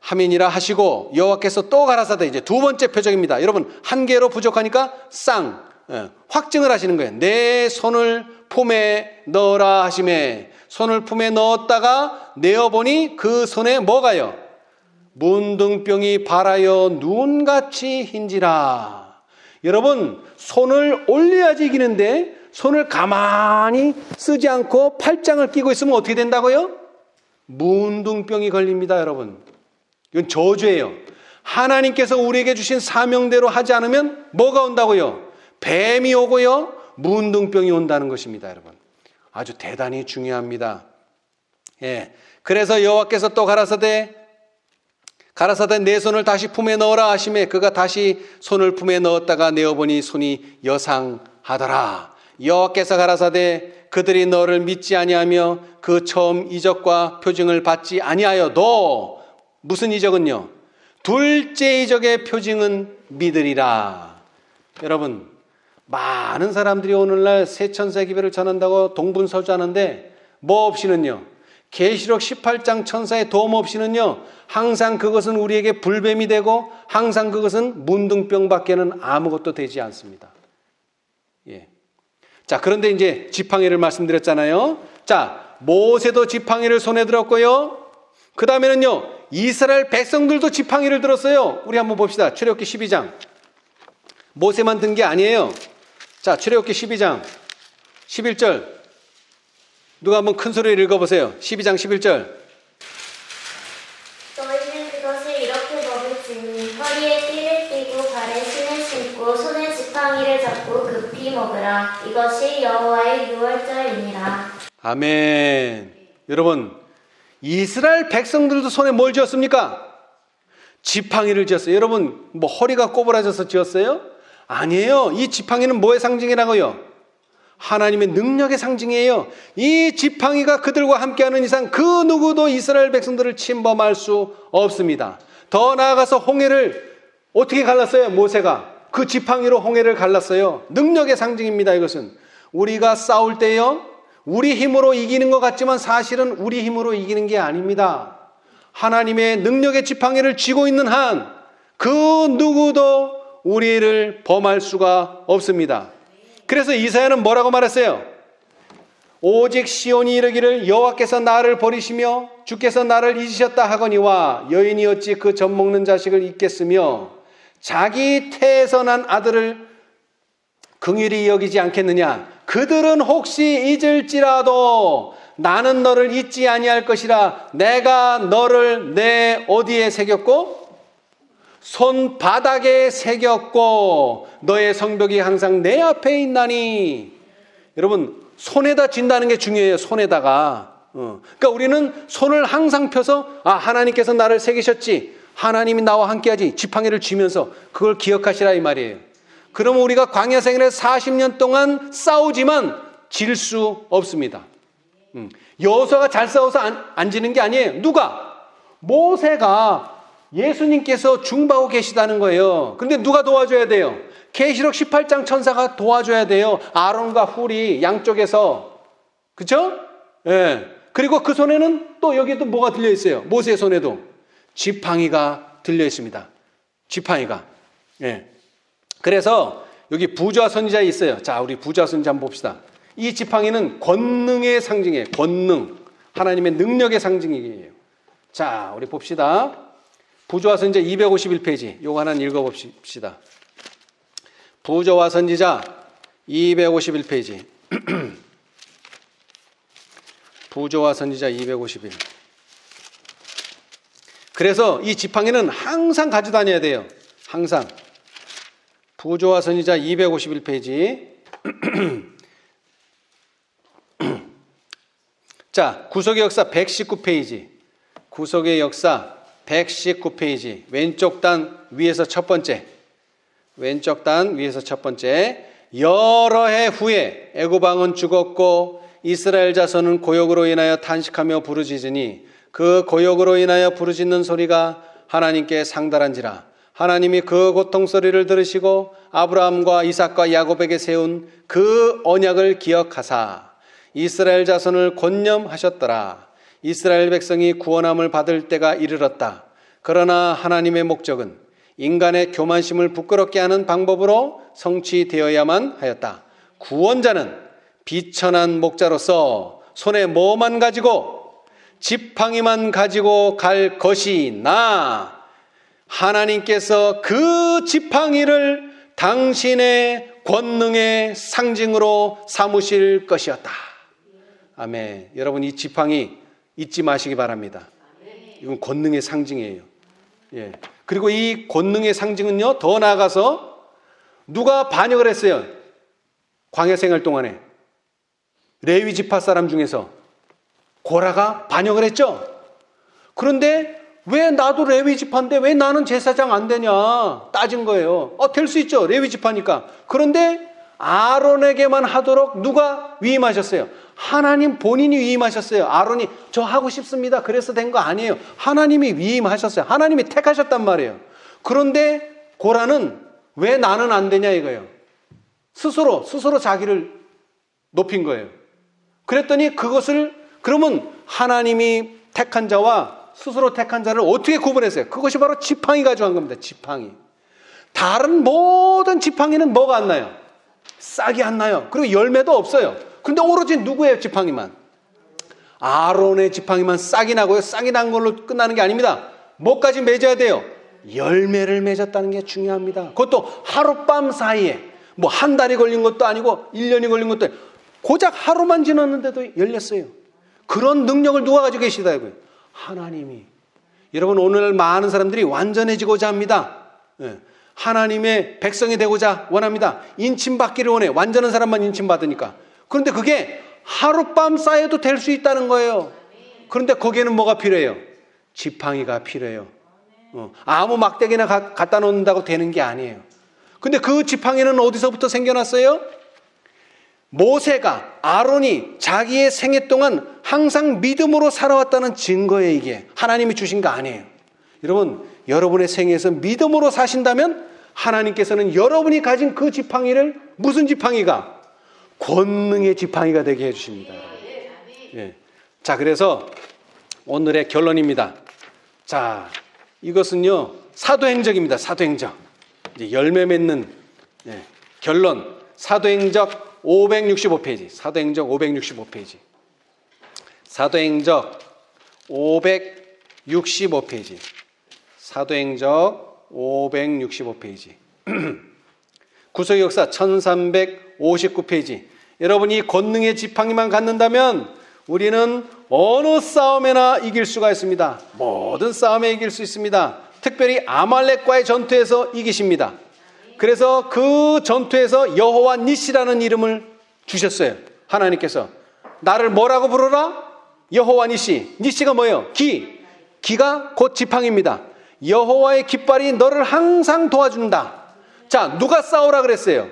함이니라 하시고 여호와께서 또 가라사대 이제 두 번째 표적입니다. 여러분 한 개로 부족하니까 확증을 하시는 거예요. 내 손을 품에 넣어라 하시매 손을 품에 넣었다가 내어보니 그 손에 뭐가요? 문둥병이 발하여 눈같이 흰지라. 여러분 손을 올려야지 이기는데 손을 가만히 쓰지 않고 팔짱을 끼고 있으면 어떻게 된다고요? 문둥병이 걸립니다. 여러분 이건 저주예요. 하나님께서 우리에게 주신 사명대로 하지 않으면 뭐가 온다고요? 뱀이 오고요 문둥병이 온다는 것입니다. 여러분 아주 대단히 중요합니다. 그래서 여호와께서 또 가라사대 내 손을 다시 품에 넣어라 하시매 그가 다시 손을 품에 넣었다가 내어보니 손이 여상하더라. 여호와께서 가라사대 그들이 너를 믿지 아니하며 그 처음 이적과 표징을 받지 아니하여도 무슨 이적은요? 둘째 이적의 표징은 믿으리라. 여러분 많은 사람들이 오늘날 세천사 기별을 전한다고 동분서주하는데 뭐 없이는요? 계시록 18장 천사의 도움 없이는요 항상 그것은 우리에게 불뱀이 되고 항상 그것은 문둥병밖에는 아무것도 되지 않습니다. 자, 그런데 이제 지팡이를 말씀드렸잖아요. 자, 모세도 지팡이를 손에 들었고요. 그 다음에는요 이스라엘 백성들도 지팡이를 들었어요. 우리 한번 봅시다. 출애굽기 12장. 모세만 든 게 아니에요. 자, 출애굽기 12장 11절. 누가 한번 큰 소리를 읽어보세요. 12장 11절. 너희는 그것을 이렇게 먹을지니 허리에 띠를 띠고 발에 신을 신고 손에 지팡이를 잡고 급히 먹으라. 이것이 여호와의 유월절이니라. 아멘. 여러분, 이스라엘 백성들도 손에 뭘 쥐었습니까? 지팡이를 쥐었어요. 여러분, 뭐 허리가 꼬부라져서 쥐었어요? 아니에요. 이 지팡이는 뭐의 상징이라고요? 하나님의 능력의 상징이에요. 이 지팡이가 그들과 함께하는 이상 그 누구도 이스라엘 백성들을 침범할 수 없습니다. 더 나아가서 홍해를 어떻게 갈랐어요? 모세가 그 지팡이로 홍해를 갈랐어요. 능력의 상징입니다. 이것은 우리가 싸울 때요, 우리 힘으로 이기는 것 같지만 사실은 우리 힘으로 이기는 게 아닙니다. 하나님의 능력의 지팡이를 쥐고 있는 한 그 누구도 우리를 범할 수가 없습니다. 그래서 이사야는 뭐라고 말했어요? 오직 시온이 이르기를 여호와께서 나를 버리시며 주께서 나를 잊으셨다 하거니와 여인이 어찌 그 젖 먹는 자식을 잊겠으며 자기 태에서 난 아들을 긍휼히 여기지 않겠느냐. 그들은 혹시 잊을지라도 나는 너를 잊지 아니할 것이라. 내가 너를 내 어디에 새겼고 손바닥에 새겼고 너의 성벽이 항상 내 앞에 있나니. 여러분, 손에다 쥔다는 게 중요해요. 손에다가. 그러니까 우리는 손을 항상 펴서 하나님께서 나를 새기셨지, 하나님이 나와 함께하지, 지팡이를 쥐면서 그걸 기억하시라 이 말이에요. 그러면 우리가 광야 생활에 40년 동안 싸우지만 질 수 없습니다. 여호수아가 잘 싸워서 안 지는 게 아니에요. 누가? 모세가 예수님께서 중보하고 계시다는 거예요. 근데 누가 도와줘야 돼요? 계시록 18장 천사가 도와줘야 돼요. 아론과 훌이 양쪽에서. 그쵸? 예. 그리고 그 손에는 또 여기에도 뭐가 들려 있어요? 모세의 손에도 지팡이가 들려 있습니다. 지팡이가. 예. 그래서 여기 부조와 선지자 있어요. 자, 우리 부조와 선지자 한번 봅시다. 이 지팡이는 권능의 상징이에요. 권능. 하나님의 능력의 상징이에요. 자, 우리 봅시다. 부조와 선지자 251페이지. 요거 하나 읽어봅시다. 부조와 선지자 251페이지. 부조와 선지자 251. 그래서 이 지팡이는 항상 가지고 다녀야 돼요. 항상. 부조와 선지자 251페이지. 자, 구속의 역사 119페이지. 구속의 역사 119페이지. 왼쪽 단 위에서 첫 번째. 왼쪽 단 위에서 첫 번째. 여러 해 후에 애굽 왕은 죽었고 이스라엘 자손은 고역으로 인하여 탄식하며 부르짖으니 그 고역으로 인하여 부르짖는 소리가 하나님께 상달한지라. 하나님이 그 고통 소리를 들으시고 아브라함과 이삭과 야곱에게 세운 그 언약을 기억하사 이스라엘 자손을 권념하셨더라. 이스라엘 백성이 구원함을 받을 때가 이르렀다. 그러나 하나님의 목적은 인간의 교만심을 부끄럽게 하는 방법으로 성취되어야만 하였다. 구원자는 비천한 목자로서 손에 뭐만 가지고 지팡이만 가지고 갈 것이나 하나님께서 그 지팡이를 당신의 권능의 상징으로 삼으실 것이었다. 아멘. 여러분, 이 지팡이 잊지 마시기 바랍니다. 이건 권능의 상징이에요. 예. 그리고 이 권능의 상징은요, 더 나아가서 누가 반역을 했어요? 광야 생활 동안에 레위 지파 사람 중에서 고라가 반역을 했죠. 그런데 왜 나도 레위 지파인데 왜 나는 제사장 안 되냐 따진 거예요. 될 수 있죠, 레위 지파니까. 그런데 아론에게만 하도록 누가 위임하셨어요? 하나님 본인이 위임하셨어요. 아론이 저 하고 싶습니다 그래서 된 거 아니에요. 하나님이 위임하셨어요. 하나님이 택하셨단 말이에요. 그런데 고라는 왜 나는 안 되냐 이거예요. 스스로 자기를 높인 거예요. 그랬더니 그것을 그러면 하나님이 택한 자와 스스로 택한 자를 어떻게 구분했어요? 그것이 바로 지팡이 가져간 겁니다. 지팡이. 다른 모든 지팡이는 뭐가 안 나요? 싹이 안 나요. 그리고 열매도 없어요. 근데 오로지 누구의 지팡이만? 아론의 지팡이만 싹이 나고요. 싹이 난 걸로 끝나는 게 아닙니다. 뭐까지 맺어야 돼요? 열매를 맺었다는 게 중요합니다. 그것도 하룻밤 사이에 뭐 한 달이 걸린 것도 아니고 1년이 걸린 것도 아니고 고작 하루만 지났는데도 열렸어요. 그런 능력을 누가 가지고 계시다고요? 하나님이. 여러분, 오늘 많은 사람들이 완전해지고자 합니다. 하나님의 백성이 되고자 원합니다. 인침받기를 원해. 완전한 사람만 인침받으니까. 그런데 그게 하룻밤 쌓여도 될 수 있다는 거예요. 그런데 거기에는 뭐가 필요해요? 지팡이가 필요해요. 아무 막대기나 갖다 놓는다고 되는 게 아니에요. 근데 그 지팡이는 어디서부터 생겨났어요? 모세가, 아론이 자기의 생애 동안 항상 믿음으로 살아왔다는 증거예요. 이게 하나님이 주신 거 아니에요. 여러분, 여러분의 생애에서 믿음으로 사신다면 하나님께서는 여러분이 가진 그 지팡이를, 무슨 지팡이가? 권능의 지팡이가 되게 해주십니다. 예. 자, 그래서 오늘의 결론입니다. 자, 이것은요, 사도행적입니다. 사도행적. 이제 열매 맺는 결론. 사도행적 565페이지. 사도행적 565페이지. 사도행적 565페이지. 사도행적 565페이지. 구속의 역사 1359페이지. 여러분, 이 권능의 지팡이만 갖는다면 우리는 어느 싸움에나 이길 수가 있습니다. 모든 싸움에 이길 수 있습니다. 특별히 아말렉과의 전투에서 이기십니다. 그래서 그 전투에서 여호와 니시라는 이름을 주셨어요. 하나님께서. 나를 뭐라고 부르라? 여호와 니시. 니시가 뭐예요? 기. 기가 곧 지팡이입니다. 여호와의 깃발이 너를 항상 도와준다. 자, 누가 싸우라 그랬어요?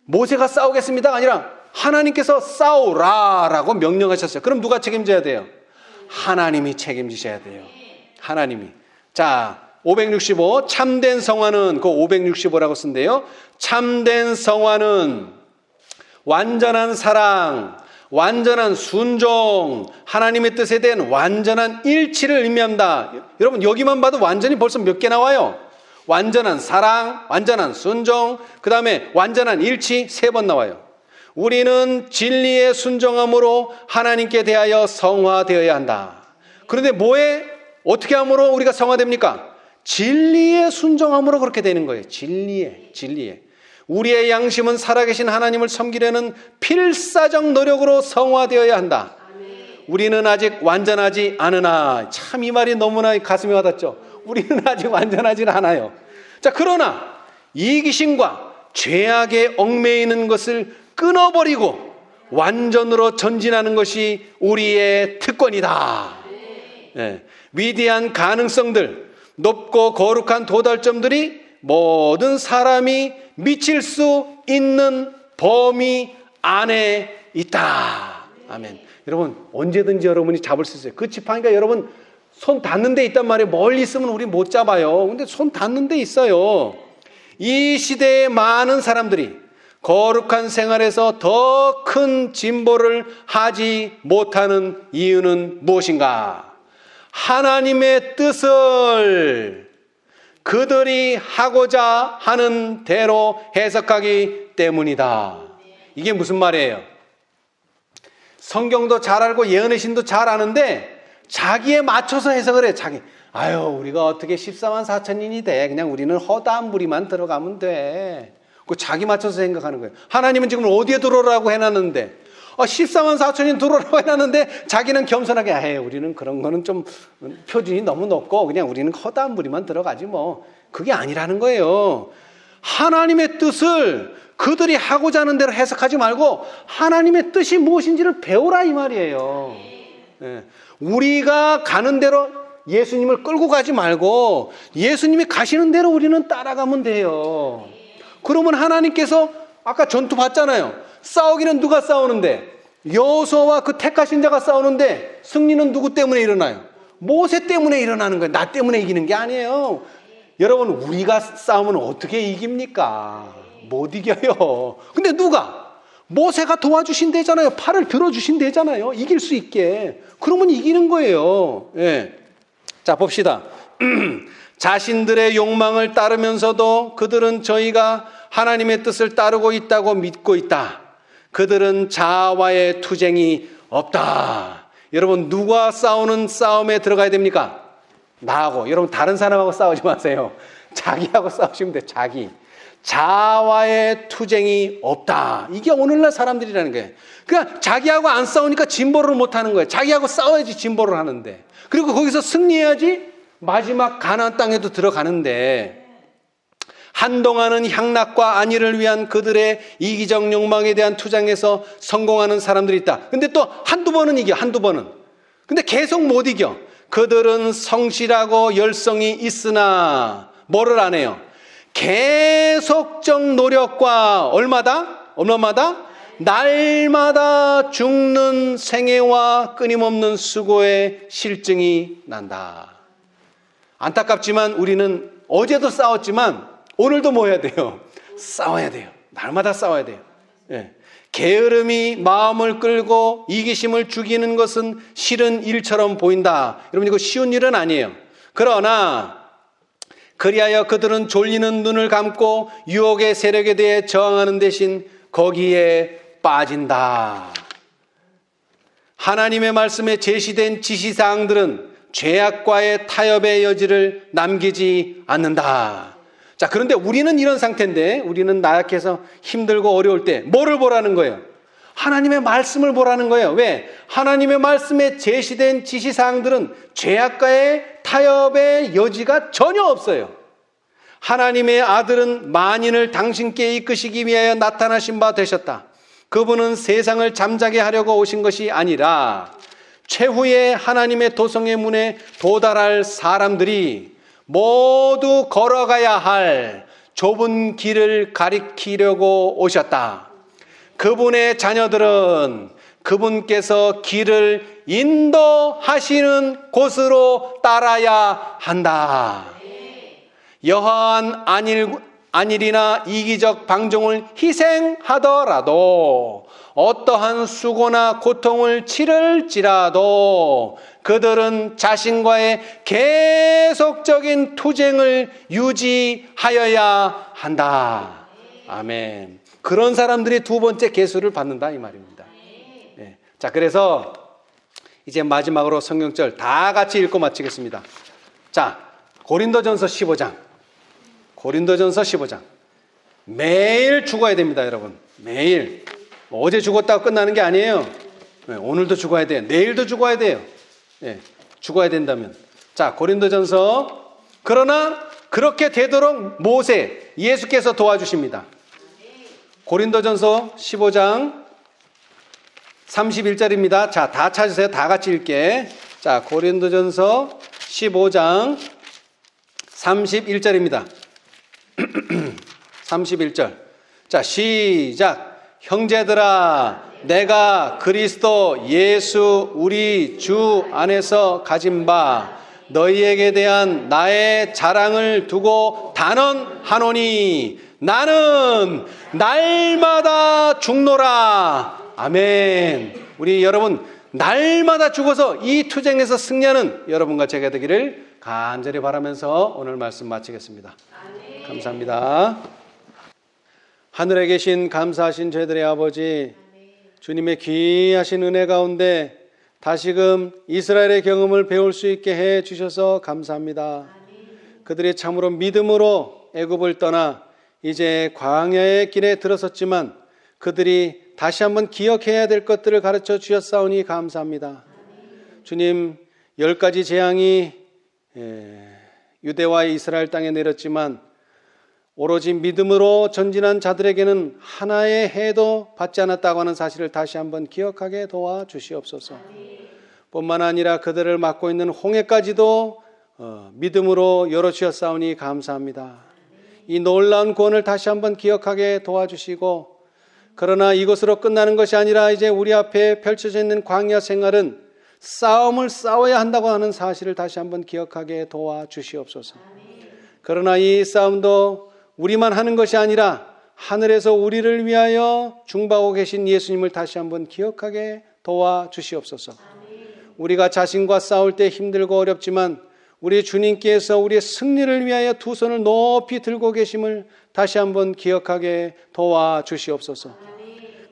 모세가 싸우겠습니다가 아니라 하나님께서 싸우라라고 명령하셨어요. 그럼 누가 책임져야 돼요? 하나님이 책임지셔야 돼요. 하나님이. 자, 565 참된 성화는 그 565라고 쓴대요. 참된 성화는 완전한 사랑, 완전한 순종, 하나님의 뜻에 대한 완전한 일치를 의미한다. 여러분, 여기만 봐도 완전히 벌써 몇 개 나와요. 완전한 사랑, 완전한 순종, 그 다음에 완전한 일치 3번 나와요. 우리는 진리에 순종함으로 하나님께 대하여 성화되어야 한다. 그런데 뭐에 어떻게 함으로 우리가 성화됩니까? 진리에 순종함으로 그렇게 되는 거예요. 진리에. 우리의 양심은 살아계신 하나님을 섬기려는 필사적 노력으로 성화되어야 한다. 우리는 아직 완전하지 않으나. 참, 이 말이 너무나 가슴에 와닿죠. 우리는 아직 완전하지 않아요. 자, 그러나 이기심과 죄악에 얽매이는 것을 끊어버리고 완전으로 전진하는 것이 우리의 특권이다. 네. 위대한 가능성들, 높고 거룩한 도달점들이 모든 사람이 미칠 수 있는 범위 안에 있다. 아멘. 여러분, 언제든지 여러분이 잡을 수 있어요. 그 지팡이가 여러분 손 닿는 데 있단 말이에요. 멀리 있으면 우리 못 잡아요. 근데 손 닿는 데 있어요. 이 시대의 많은 사람들이 거룩한 생활에서 더 큰 진보를 하지 못하는 이유는 무엇인가? 하나님의 뜻을 그들이 하고자 하는 대로 해석하기 때문이다. 이게 무슨 말이에요? 성경도 잘 알고 예언의 신도 잘 아는데 자기에 맞춰서 해석을 해. 우리가 어떻게 14만 4천인이 돼. 그냥 우리는 허다한 무리만 들어가면 돼. 그 자기 맞춰서 생각하는 거예요. 하나님은 지금 어디에 들어오라고 해놨는데 14만 4천인 들어오라고 해놨는데 자기는 겸손하게 우리는 그런 거는 좀 표준이 너무 높고 그냥 우리는 허다한 무리만 들어가지 뭐. 그게 아니라는 거예요. 하나님의 뜻을 그들이 하고자 하는 대로 해석하지 말고 하나님의 뜻이 무엇인지를 배우라 이 말이에요. 네. 우리가 가는 대로 예수님을 끌고 가지 말고 예수님이 가시는 대로 우리는 따라가면 돼요. 그러면 하나님께서 아까 전투 봤잖아요. 싸우기는 누가 싸우는데? 여호수아와 그 택하신 자가 싸우는데 승리는 누구 때문에 일어나요? 모세 때문에 일어나는 거예요. 나 때문에 이기는 게 아니에요. 여러분, 우리가 싸우면 어떻게 이깁니까? 못 이겨요. 근데 누가? 모세가 도와주신대잖아요. 팔을 들어주신대잖아요. 이길 수 있게. 그러면 이기는 거예요. 예. 자, 봅시다. 자신들의 욕망을 따르면서도 그들은 저희가 하나님의 뜻을 따르고 있다고 믿고 있다. 그들은 자아와의 투쟁이 없다. 여러분, 누가 싸우는 싸움에 들어가야 됩니까? 나하고. 여러분, 다른 사람하고 싸우지 마세요. 자기하고 싸우시면 돼요. 자아와의 투쟁이 없다. 이게 오늘날 사람들이라는 거예요. 그러니까 자기하고 안 싸우니까 진보를 못하는 거예요. 자기하고 싸워야지 진보를 하는데, 그리고 거기서 승리해야지 마지막 가나안 땅에도 들어가는데, 한동안은 향락과 안위를 위한 그들의 이기적 욕망에 대한 투쟁에서 성공하는 사람들이 있다. 근데 또 한두 번은 이겨, 한두 번은. 근데 계속 못 이겨. 그들은 성실하고 열성이 있으나 뭐를 안 해요? 계속적 노력과 얼마다? 날마다 죽는 생애와 끊임없는 수고의 실증이 난다. 안타깝지만 우리는 어제도 싸웠지만 오늘도 뭐 해야 돼요? 싸워야 돼요. 날마다 싸워야 돼요. 예. 게으름이 마음을 끌고 이기심을 죽이는 것은 싫은 일처럼 보인다. 여러분, 이거 쉬운 일은 아니에요. 그러나 그리하여 그들은 졸리는 눈을 감고 유혹의 세력에 대해 저항하는 대신 거기에 빠진다. 하나님의 말씀에 제시된 지시사항들은 죄악과의 타협의 여지를 남기지 않는다. 자, 그런데 우리는 이런 상태인데, 우리는 나약해서 힘들고 어려울 때 뭐를 보라는 거예요? 하나님의 말씀을 보라는 거예요. 왜? 하나님의 말씀에 제시된 지시사항들은 죄악과의 타협의 여지가 전혀 없어요. 하나님의 아들은 만인을 당신께 이끄시기 위하여 나타나신 바 되셨다. 그분은 세상을 잠자게 하려고 오신 것이 아니라 최후의 하나님의 도성의 문에 도달할 사람들이 모두 걸어가야 할 좁은 길을 가리키려고 오셨다. 그분의 자녀들은 그분께서 길을 인도하시는 곳으로 따라야 한다. 여하한 안일이나 이기적 방종을 희생하더라도, 어떠한 수고나 고통을 치를지라도 그들은 자신과의 계속적인 투쟁을 유지하여야 한다. 아멘. 그런 사람들이 두 번째 계수를 받는다, 이 말입니다. 네. 자, 그래서 이제 마지막으로 성경절 다 같이 읽고 마치겠습니다. 자, 고린도전서 15장. 고린도전서 15장. 매일 죽어야 됩니다, 여러분. 매일. 어제 죽었다고 끝나는 게 아니에요. 네, 오늘도 죽어야 돼요. 내일도 죽어야 돼요. 네, 죽어야 된다면. 자, 고린도전서. 그러나 그렇게 되도록 모세, 예수께서 도와주십니다. 고린도전서 15장 31절입니다. 자, 다 찾으세요. 다 같이 읽게. 자, 고린도전서 15장 31절입니다. 31절. 자, 시작. 형제들아, 내가 그리스도 예수 우리 주 안에서 가진 바 너희에게 대한 나의 자랑을 두고 단언하노니 나는 날마다 죽노라. 아멘. 우리 여러분, 날마다 죽어서 이 투쟁에서 승리하는 여러분과 제가 되기를 간절히 바라면서 오늘 말씀 마치겠습니다. 아멘. 감사합니다. 하늘에 계신 감사하신 저희들의 아버지, 주님의 귀하신 은혜 가운데 다시금 이스라엘의 경험을 배울 수 있게 해 주셔서 감사합니다. 그들이 참으로 믿음으로 애굽을 떠나 이제 광야의 길에 들어섰지만 그들이 다시 한번 기억해야 될 것들을 가르쳐 주셨사오니 감사합니다. 주님, 10가지 재앙이 유대와 이스라엘 땅에 내렸지만 오로지 믿음으로 전진한 자들에게는 하나의 해도 받지 않았다고 하는 사실을 다시 한번 기억하게 도와주시옵소서. 뿐만 아니라 그들을 맡고 있는 홍해까지도 믿음으로 열어주셨사오니 감사합니다. 이 놀라운 구원을 다시 한번 기억하게 도와주시고, 그러나 이것으로 끝나는 것이 아니라 이제 우리 앞에 펼쳐져 있는 광야 생활은 싸움을 싸워야 한다고 하는 사실을 다시 한번 기억하게 도와주시옵소서. 그러나 이 싸움도 우리만 하는 것이 아니라 하늘에서 우리를 위하여 중보하고 계신 예수님을 다시 한번 기억하게 도와주시옵소서. 우리가 자신과 싸울 때 힘들고 어렵지만 우리 주님께서 우리의 승리를 위하여 두 손을 높이 들고 계심을 다시 한번 기억하게 도와주시옵소서.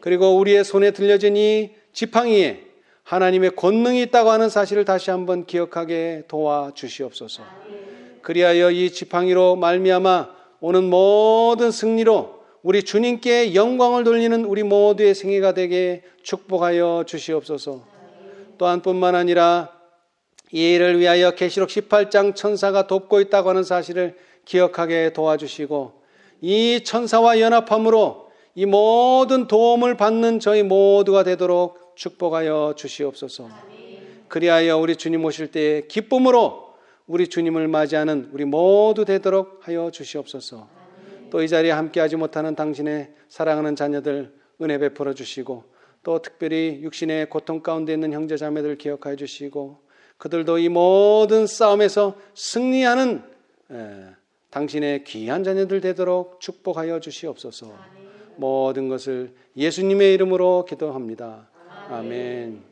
그리고 우리의 손에 들려진 이 지팡이에 하나님의 권능이 있다고 하는 사실을 다시 한번 기억하게 도와주시옵소서. 그리하여 이 지팡이로 말미암아 오는 모든 승리로 우리 주님께 영광을 돌리는 우리 모두의 생애가 되게 축복하여 주시옵소서. 또한 뿐만 아니라 이 일을 위하여 계시록 18장 천사가 돕고 있다고 하는 사실을 기억하게 도와주시고 이 천사와 연합함으로 이 모든 도움을 받는 저희 모두가 되도록 축복하여 주시옵소서. 그리하여 우리 주님 오실 때에 기쁨으로 우리 주님을 맞이하는 우리 모두 되도록 하여 주시옵소서. 또 이 자리에 함께하지 못하는 당신의 사랑하는 자녀들 은혜 베풀어 주시고 또 특별히 육신의 고통 가운데 있는 형제 자매들 기억하여 주시고 그들도 이 모든 싸움에서 승리하는 당신의 귀한 자녀들 되도록 축복하여 주시옵소서. 모든 것을 예수님의 이름으로 기도합니다. 아멘.